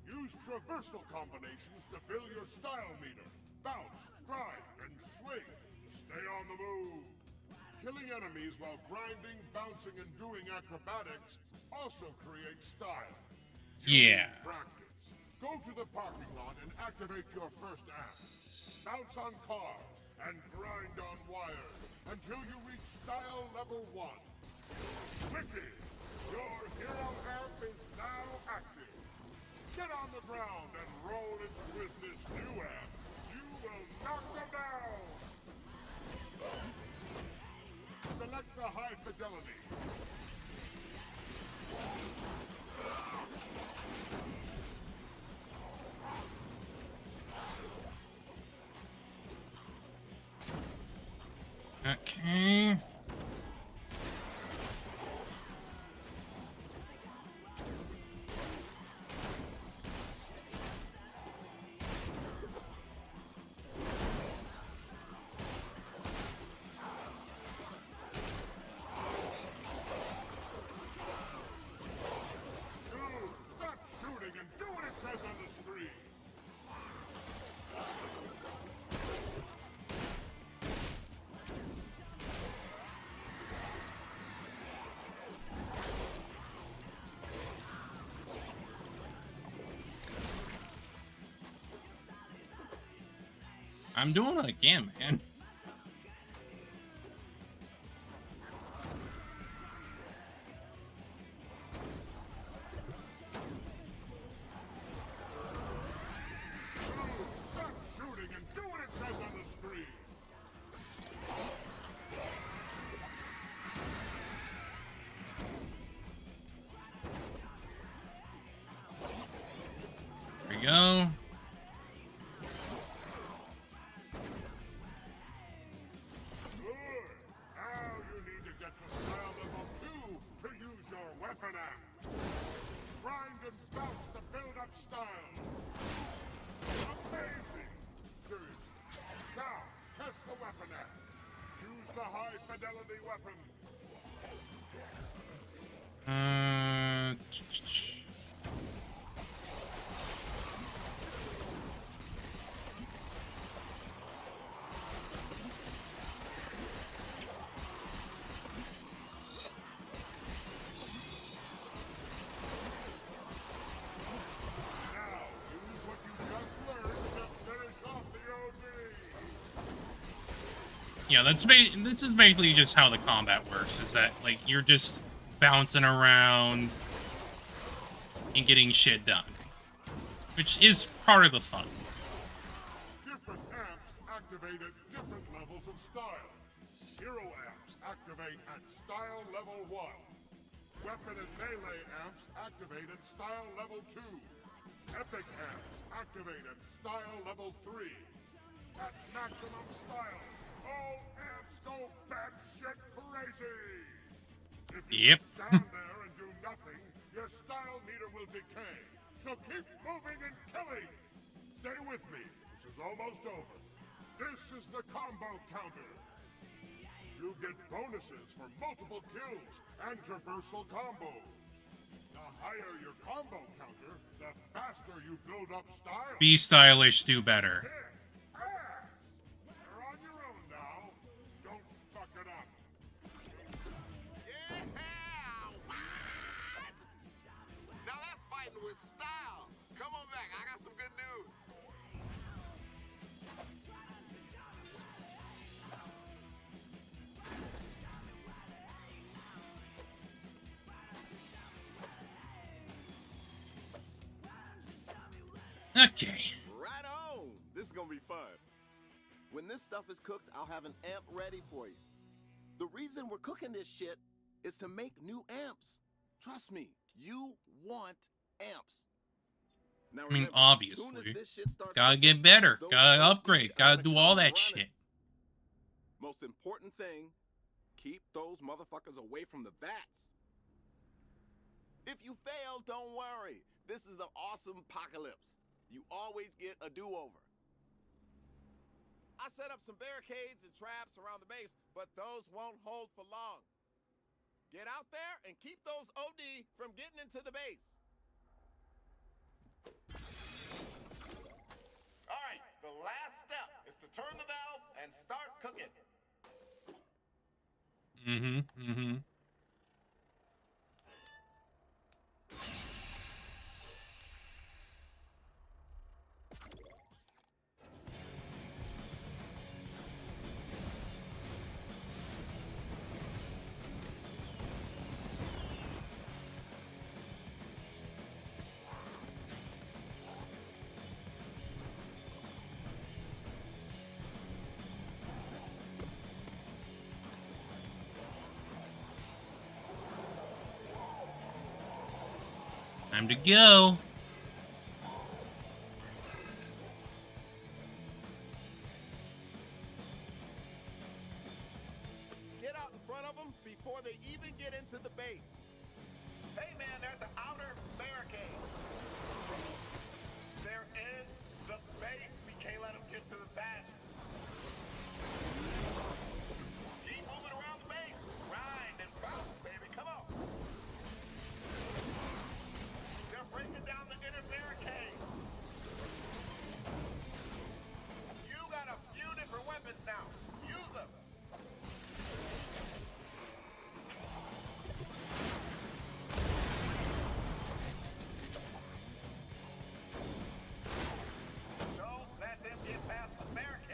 Use traversal combinations to fill your style meter. Bounce, grind, and swing. Stay on the move. Killing enemies while grinding, bouncing, and doing acrobatics also creates style. Yeah. Practice. Go to the parking lot and activate your first amp. Bounce on cars and grind on wires until you reach style level 1. Quickly, your hero amp is now active. Get on the ground and roll it with this new amp. You will knock them down. Select the high fidelity. Okay. I'm doing what I can, man. Stop shooting and do what it says on the screen. There we go. Weapon app. Grind and bounce to build up style. Amazing! Seriously. Now, test the weapon app. Use the high fidelity weapon. Yeah, this is basically just how the combat works, is that, like, you're just bouncing around and getting shit done. Which is part of the fun. Different amps activate at different levels of style. Hero amps activate at style level 1. Weapon and melee amps activate at style level 2. Epic amps activate at style level 3. At maximum style, all amps go batshit crazy! If you just stand there and do nothing, your style meter will decay. So keep moving and killing! Stay with me, this is almost over. This is the combo counter. You get bonuses for multiple kills and traversal combos. The higher your combo counter, the faster you build up style. Be stylish, do better. You're on your own now. Don't fuck it up. Yeah! What? Now that's fighting with style. Come on back, I got some good news. Okay. Right on. This is gonna be fun. When this stuff is cooked, I'll have an amp ready for you. The reason we're cooking this shit is to make new amps. Trust me, you want amps. Now, I mean, remember, as soon as obviously. this shit starts Gotta cooking, get better. those Gotta ODs upgrade. gotta Gotta do come all that running. shit. Most important thing, keep those motherfuckers away from the bats. If you fail, don't worry. This is the awesome apocalypse. You always get a do-over. I set up some barricades and traps around the base, but those won't hold for long. Get out there and keep those OD from getting into the base. All right, the last step is to turn the valve and start cooking. Mm-hmm. Time to go. Get out in front of them before they even get into the base. Hey man, they're at the outer barricade. They're in the base. We can't let them get to the back. Keep moving around the base. Grind and bounce, baby. Come on. They're breaking down the inner barricade. You got a few different weapons now. Use them. Don't let them get past the barricade.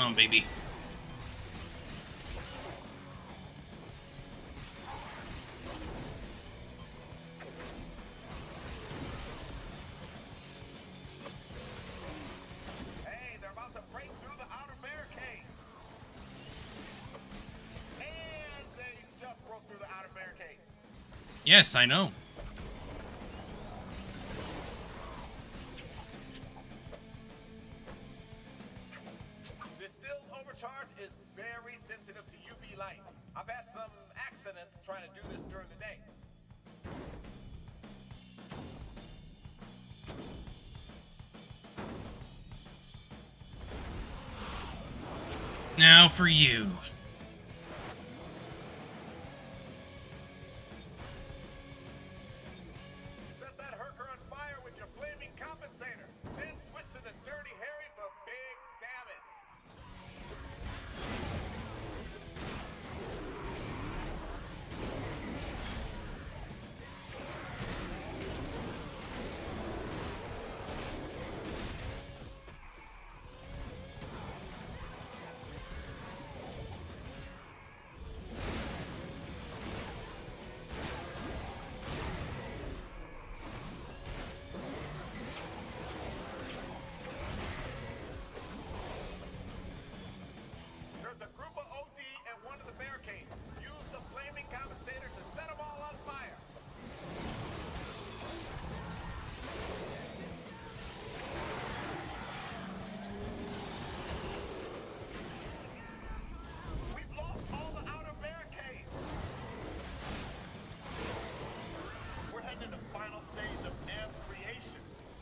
on, baby. Hey, they're about to break through the outer barricade. And they just broke through the outer barricade. Yes, I know. The distilled overcharge is very sensitive to UV light. I've had some accidents trying to do this during the day. Now for you. Set that Herker on fire with your flaming compensator. Then switch to the Dirty Harry for big damage. There's a group of OD and one of the barricades. Use the flaming compensator to set them all on fire. We've lost all the outer barricades. We're heading to the final stage of amp creation.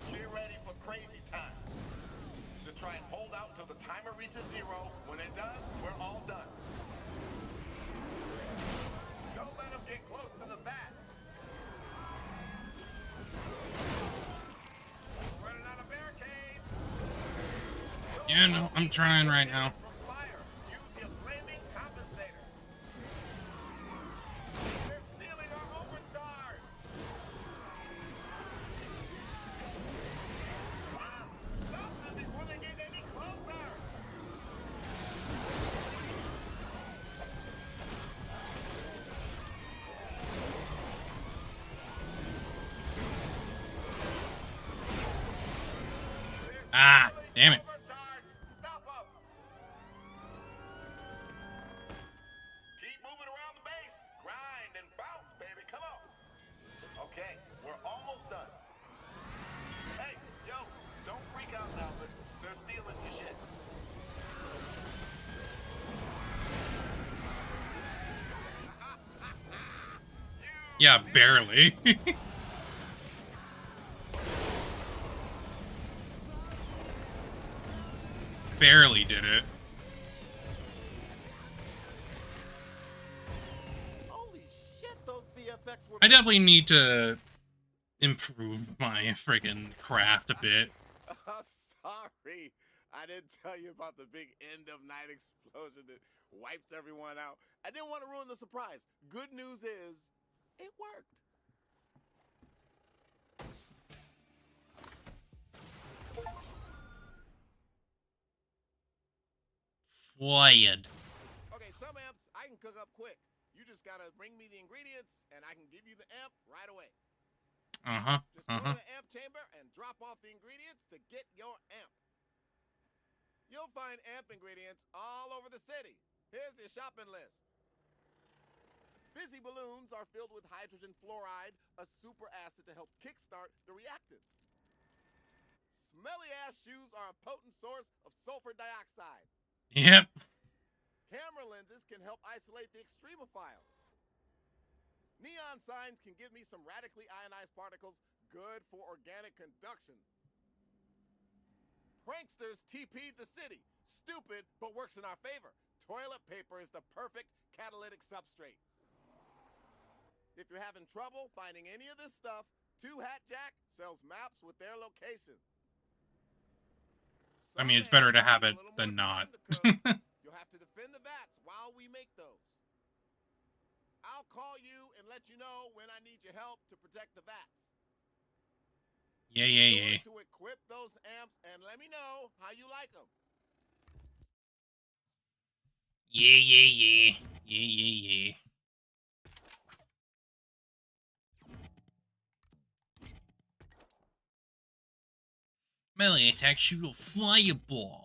Get ready for crazy time. Just try and hold out until the timer reaches 0. When it does, we're all done. Don't let them get close to the bat. Running out of barricades. Yeah, no, I'm trying right now. From fire. Use your flaming compensator. They're stealing our overstars. Wow. Stop them before they get any closer. Ah, damn it. Stop up. Keep moving around the base. Grind and bounce, baby. Come on. Okay, we're almost done. Hey, yo, don't freak out now, but they're stealing your shit. Yeah, barely. Barely did it. Holy shit, those VFX were. I definitely need to improve my friggin' craft a bit. Sorry, I didn't tell you about the big end of night explosion that wipes everyone out. I didn't want to ruin the surprise. Good news is, it worked. Fired. Okay, some amps I can cook up quick. You just gotta bring me the ingredients, and I can give you the amp right away. Just go to the amp chamber and drop off the ingredients to get your amp. You'll find amp ingredients all over the city. Here's your shopping list. Fizzy balloons are filled with hydrogen fluoride, a super acid to help kickstart the reactants. Smelly ass shoes are a potent source of sulfur dioxide. Yep. Camera lenses can help isolate the extremophiles. Neon signs can give me some radically ionized particles good for organic conduction. Pranksters TP'd the city. Stupid, but works in our favor. Toilet paper is the perfect catalytic substrate. If you're having trouble finding any of this stuff, Two Hat Jack sells maps with their location. I mean, it's better to have it than not. You'll have to defend the vats while we make those. I'll call you and let you know when I need your help to protect the vats. Yeah. To equip those amps and let me know how you like them. Yeah. Melee attack, shoot a fireball.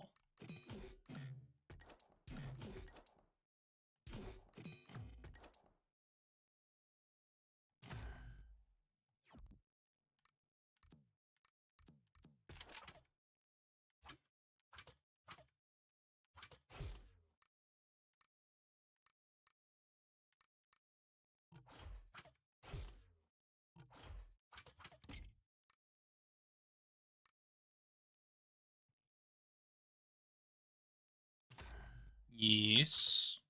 Yes.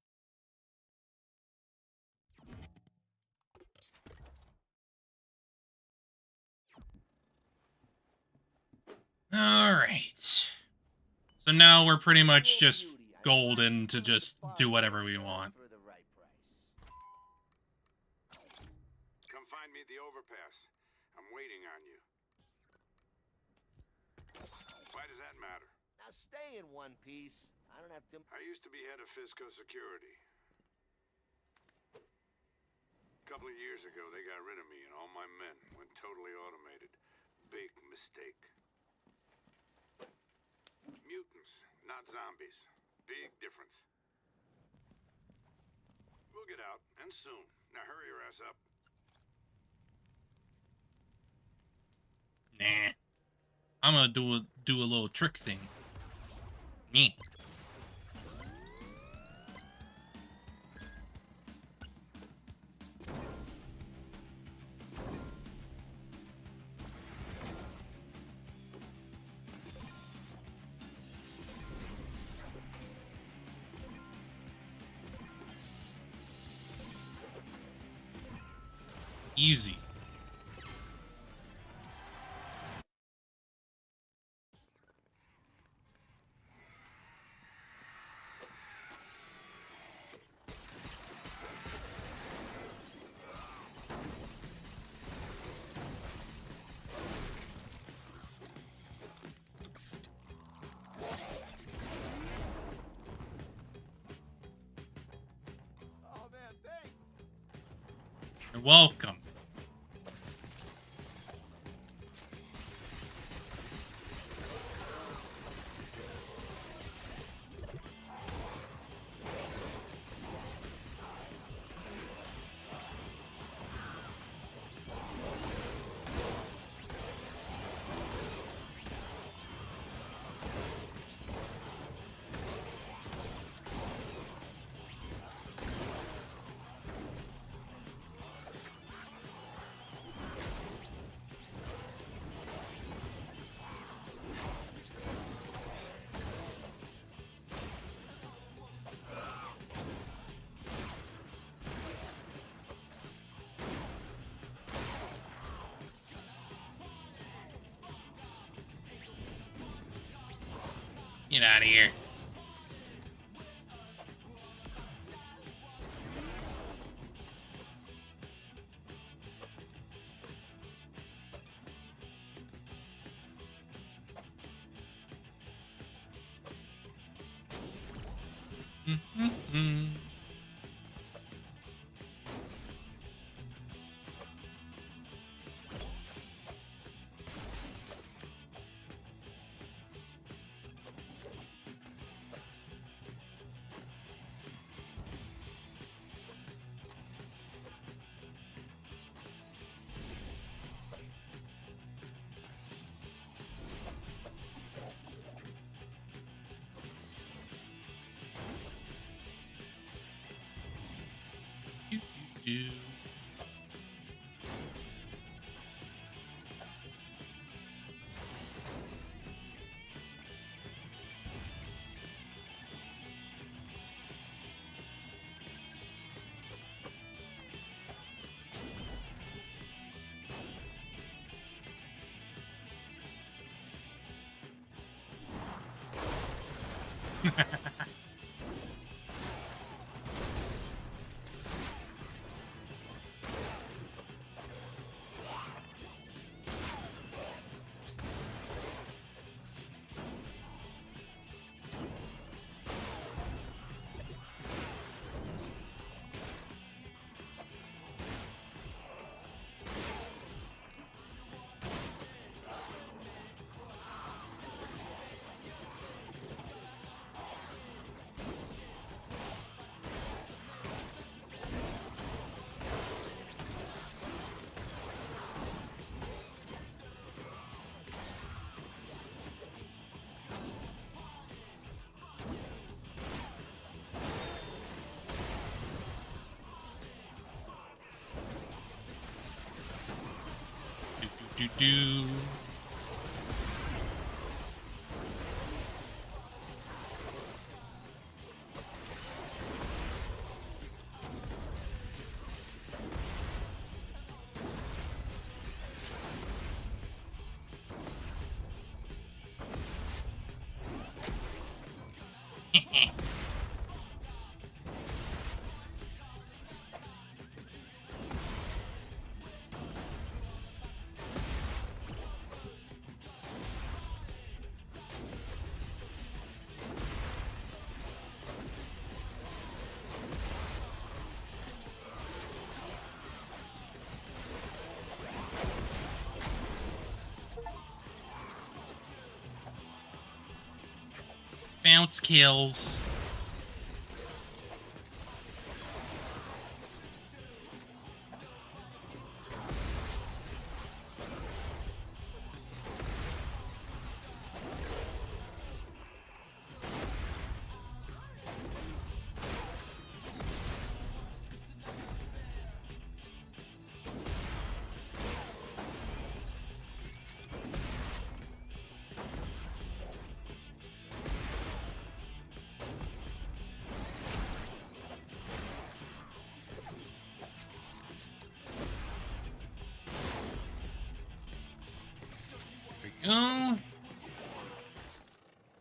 All right. So now we're pretty much just golden to just do whatever we want. Come find me at the overpass. I'm waiting on you. Why does that matter? Now stay in one piece. I don't have to. I used to be head of Fisco Security. A couple of years ago, they got rid of me and all my men went totally automated. Big mistake. Mutants, not zombies. Big difference. We'll get out, and soon. Now hurry your ass up. Nah. I'm gonna do a little trick thing. Me. Easy. Oh man, thanks. You're welcome. Get out of here. Do. Do. Bounce kills.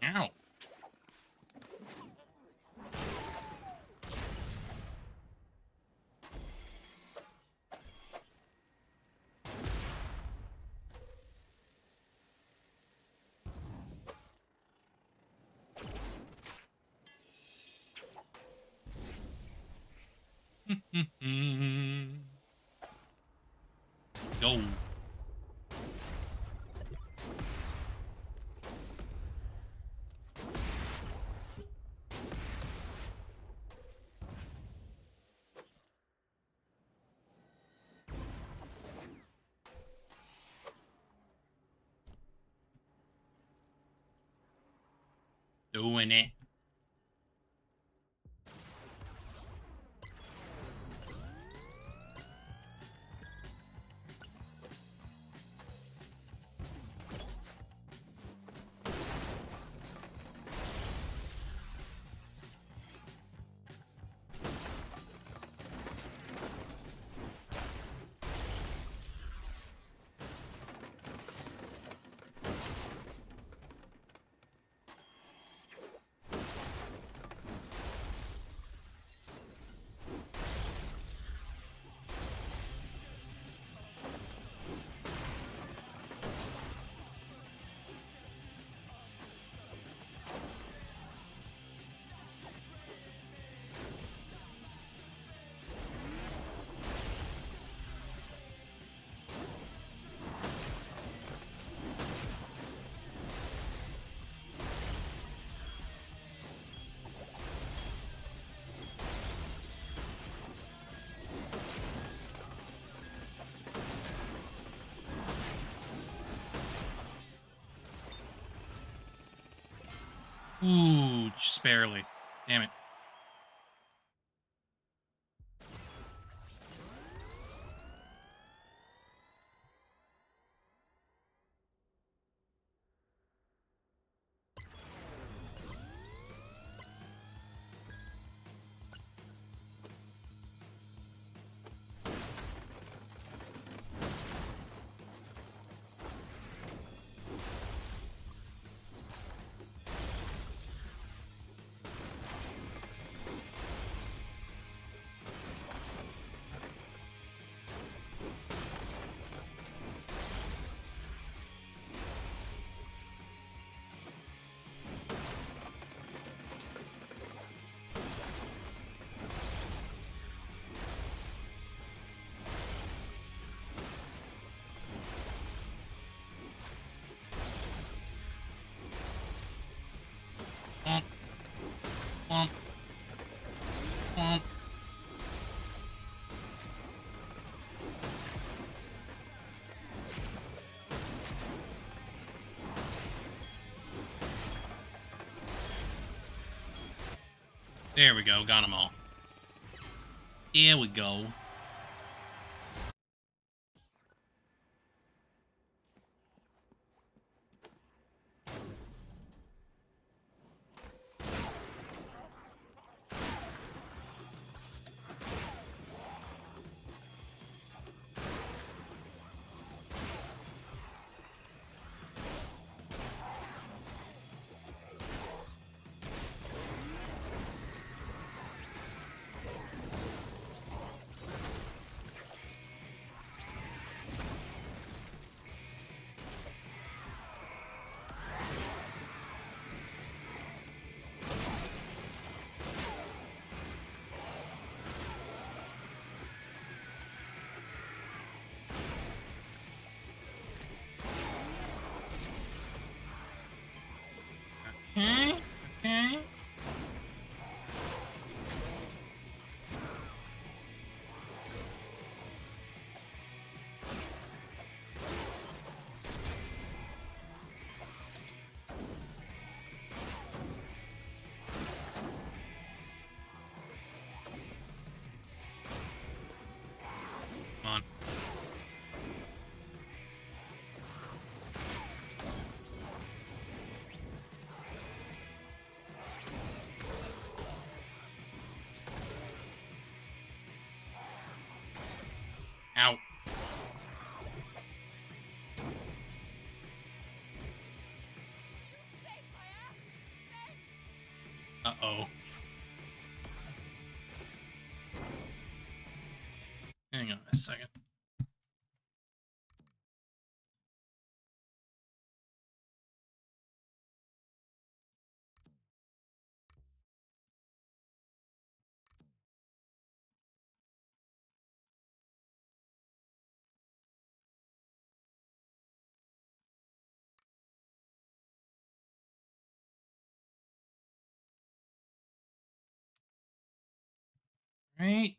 Ow. Go. Doing it. Ooh, just barely. Damn it. Womp. Womp. There we go, got them all. Here we go. on. Ow. Uh-oh. Hang on a second. Right.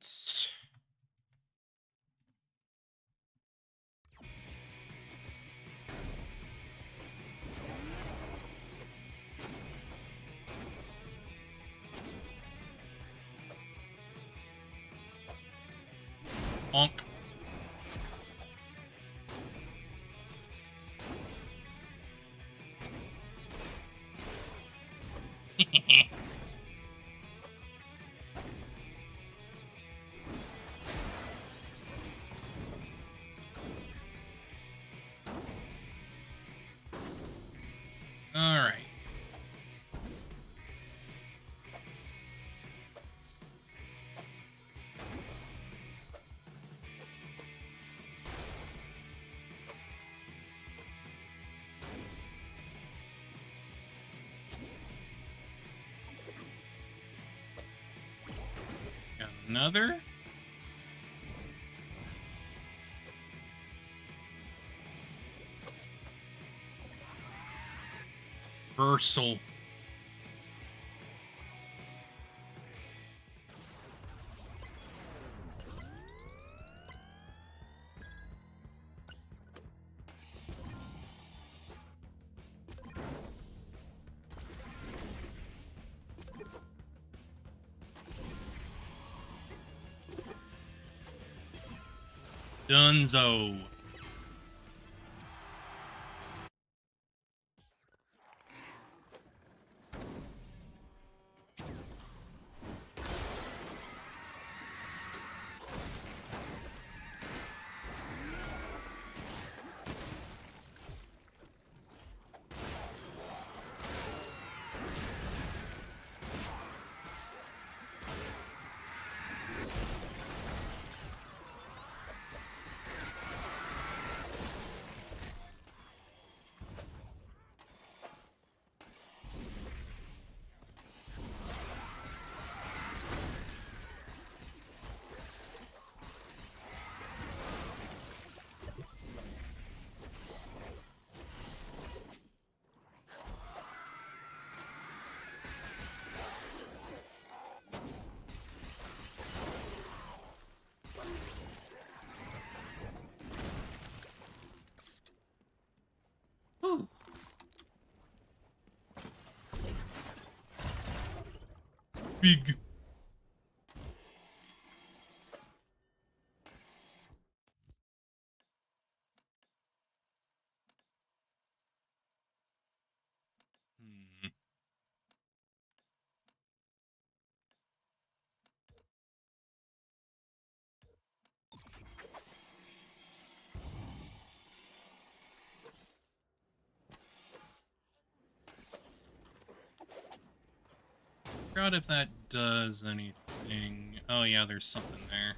Bonk. All right. Got another. Versal. Dunzo. Big. Forgot if that does anything. Oh yeah, there's something there.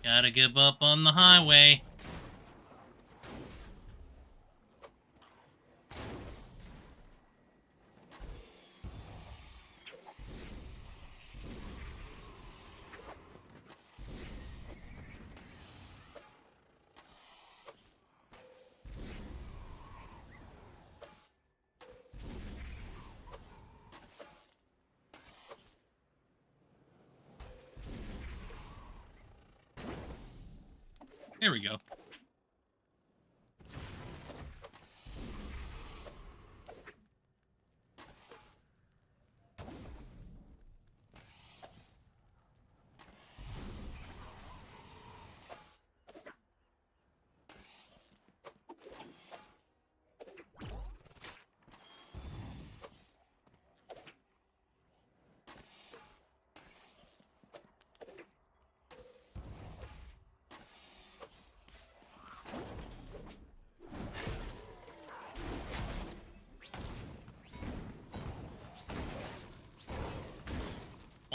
Gotta give up on the highway. There we go.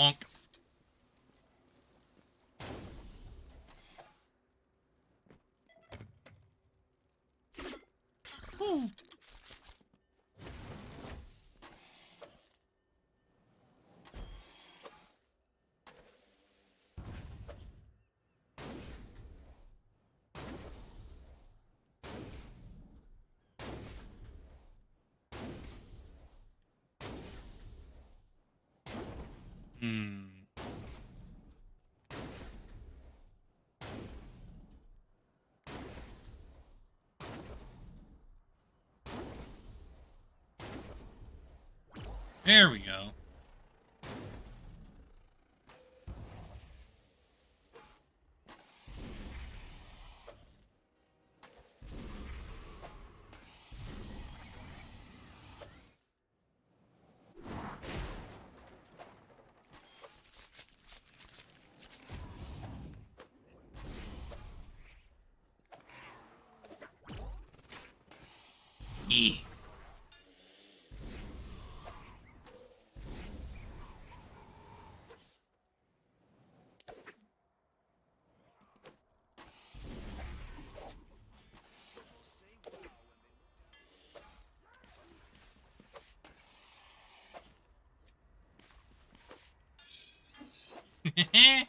Bonk. Ooh. Hmm. There we go. Yeah.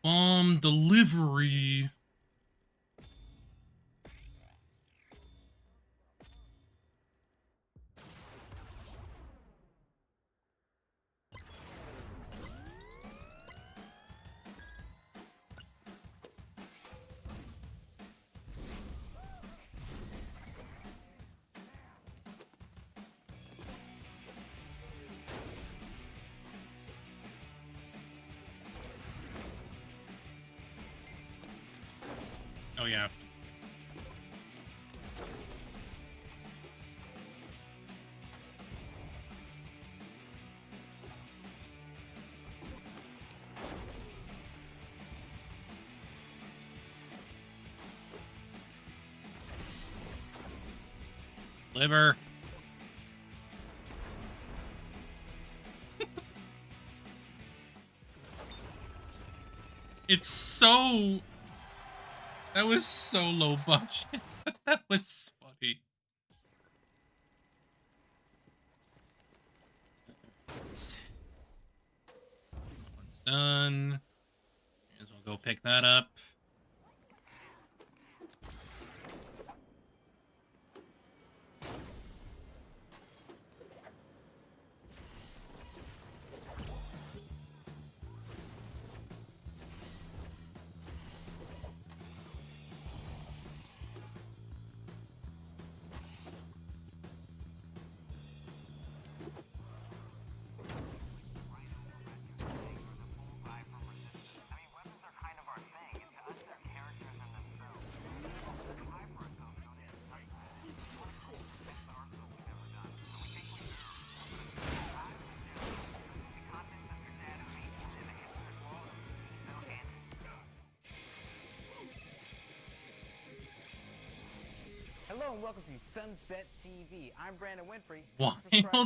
Bomb delivery. Oh yeah. Liver. It's so... That was so low budget, but that was funny. One's done. May as well go pick that up. Hello and welcome to Sunset TV. I'm Brandon Winfrey. Wild,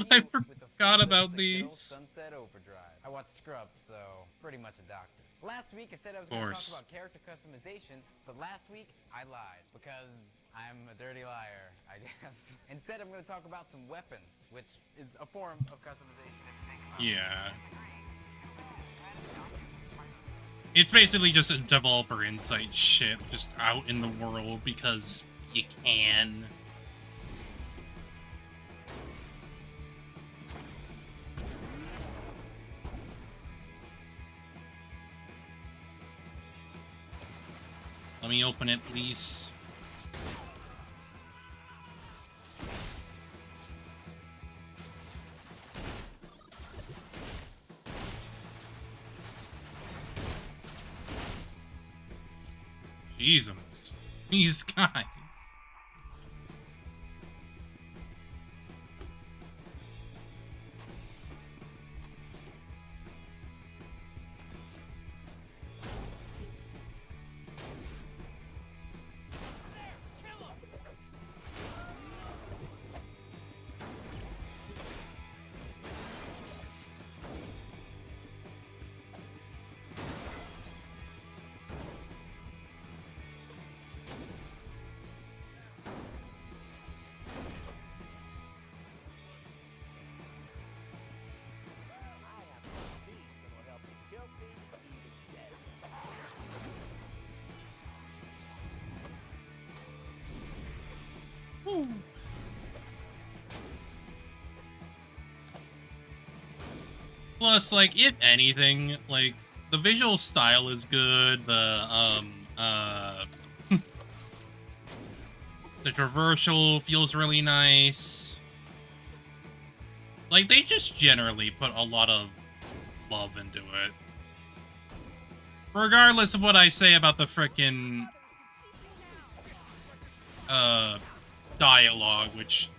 I forgot about these. Sunset Overdrive. I watched Scrubs, so pretty much a doctor. Last week I said I was going to talk about character customization, but last week I lied because I'm a dirty liar, I guess. Instead, I'm going to talk about some weapons, which is a form of customization if you think about it. Yeah. It's basically just a developer insight shit just out in the world because you can. Let me open it, please. Jesus, these guys. Woo. Plus, like, if anything, like, the visual style is good, the traversal feels really nice. Like, they just generally put a lot of love into it. Regardless of what I say about the frickin' dialogue, which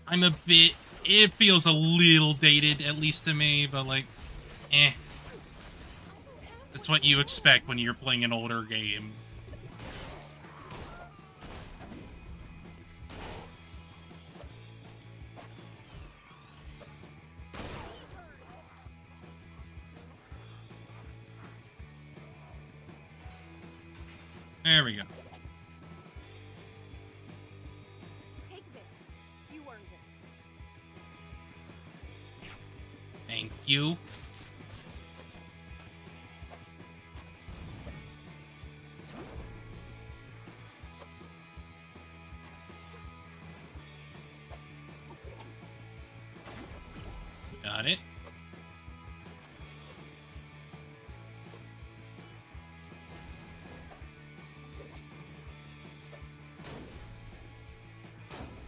I'm a bit... It feels a little dated, at least to me, but, like, eh. That's what you expect when you're playing an older game. There we go. Take this. You earned it. Thank you. Got it.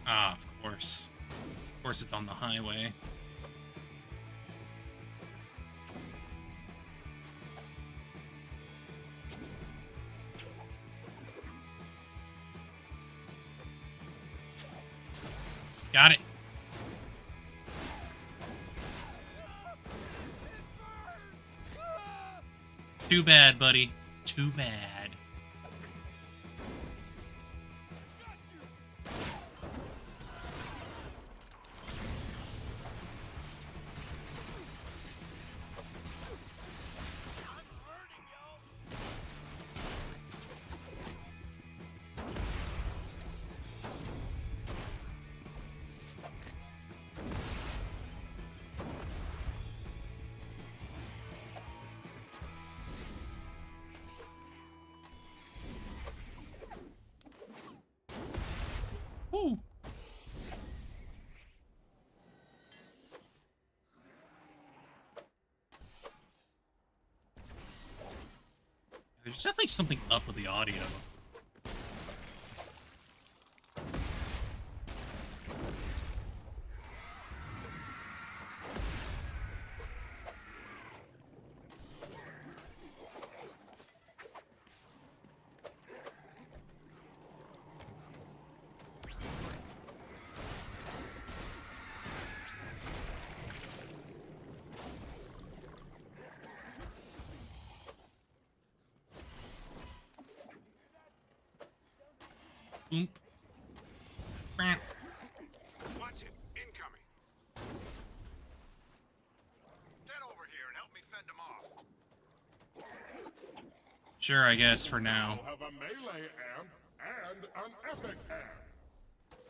Ah, of course. Of course it's on the highway. Got it. Too bad, buddy. Too bad. Woo. There's definitely something up with the audio. Oomp. Bam. Watch it. Incoming. Get over here and help me fend them off. Sure, I guess, for now. I'll have a melee amp and an epic amp.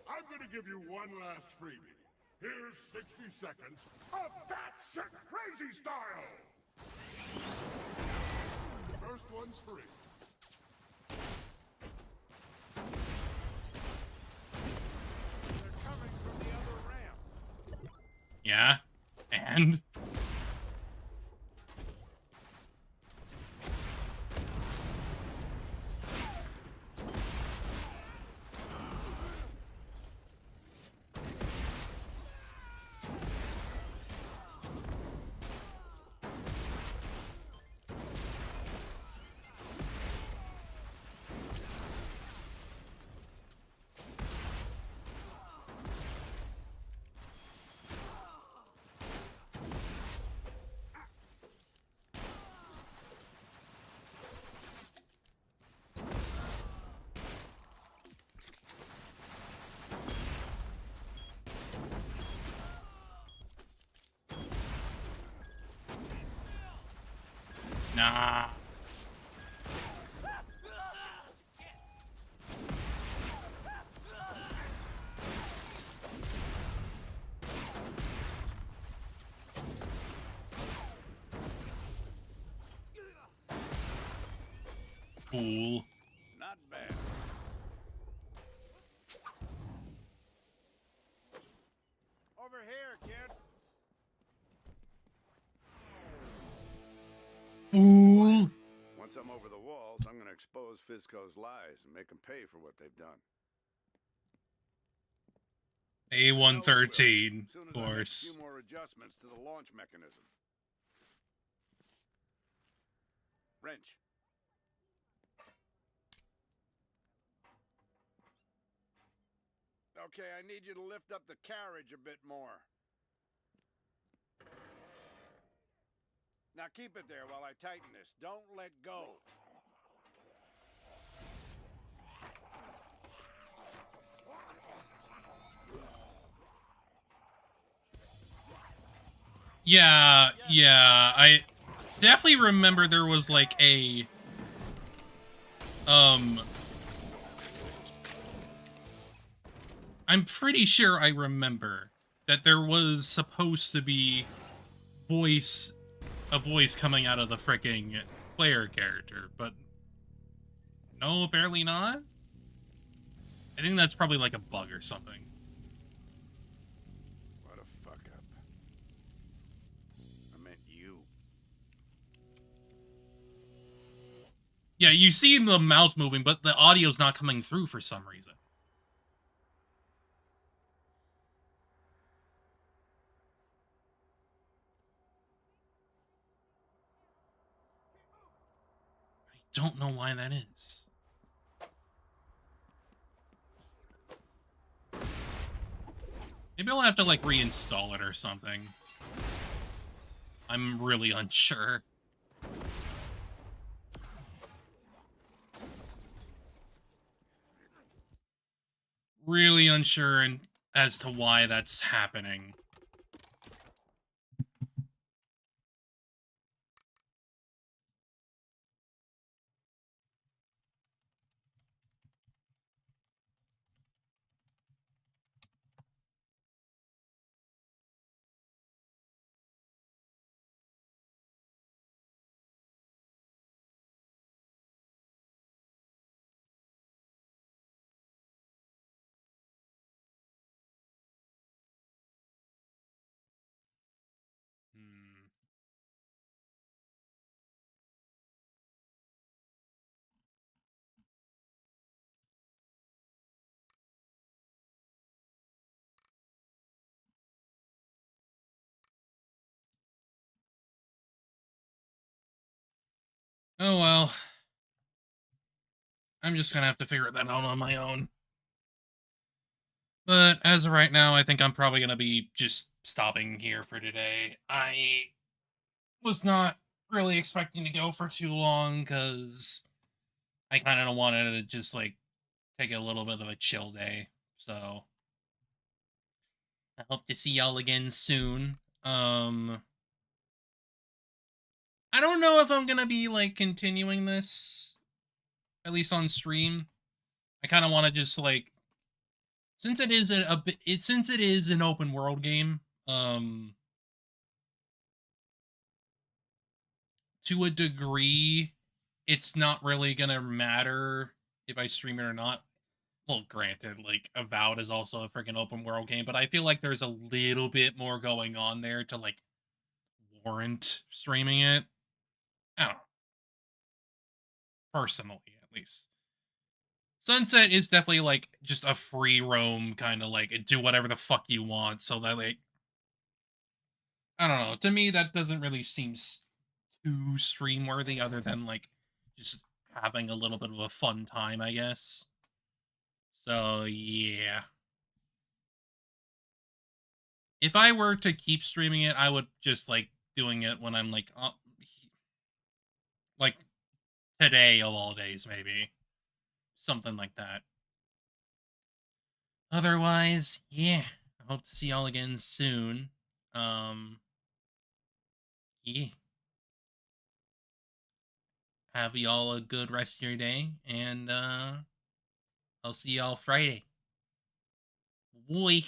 I'm gonna give you one last freebie. Here's 60 seconds of batshit crazy style! First one's free. Yeah? And? Nah. Fool. Not bad. some over the walls, I'm gonna expose Fizco's lies and make them pay for what they've done. A113, Soon of as I make a course. few more adjustments to the launch mechanism. Wrench. Okay, I need you to lift up the carriage a bit more. Now keep it there while I tighten this. Don't let go. Yeah, I definitely remember there was like a I'm pretty sure I remember that there was supposed to be a voice coming out of the freaking player character, but no, apparently not. I think that's probably like a bug or something. What a fuck up. I meant you. Yeah, you see the mouth moving, but the audio's not coming through for some reason. I don't know why that is. Maybe I'll have to, like, reinstall it or something. I'm really unsure. Really unsure as to why that's happening. Oh well. I'm just gonna have to figure that out on my own. But as of right now, I think I'm probably gonna be just stopping here for today. I was not really expecting to go for too long, because I kind of wanted to just, like, take a little bit of a chill day. So I hope to see y'all again soon. I don't know if I'm gonna be, like, continuing this, at least on stream. I kind of want to just, like, since it is since it is an open world game, to a degree, it's not really gonna matter if I stream it or not. Well, granted, like, Avowed is also a freaking open world game, but I feel like there's a little bit more going on there to, like, warrant streaming it. I don't know. Personally, at least. Sunset is definitely, like, just a free roam kind of, like, do whatever the fuck you want, so that, like, I don't know. To me, that doesn't really seem too stream worthy, other than, like, just having a little bit of a fun time, I guess. So, yeah. If I were to keep streaming it, I would just, like, doing it when I'm, like today of all days, maybe. Something like that. Otherwise, yeah. I hope to see y'all again soon. Yeah. Have y'all a good rest of your day, and I'll see y'all Friday. Boy.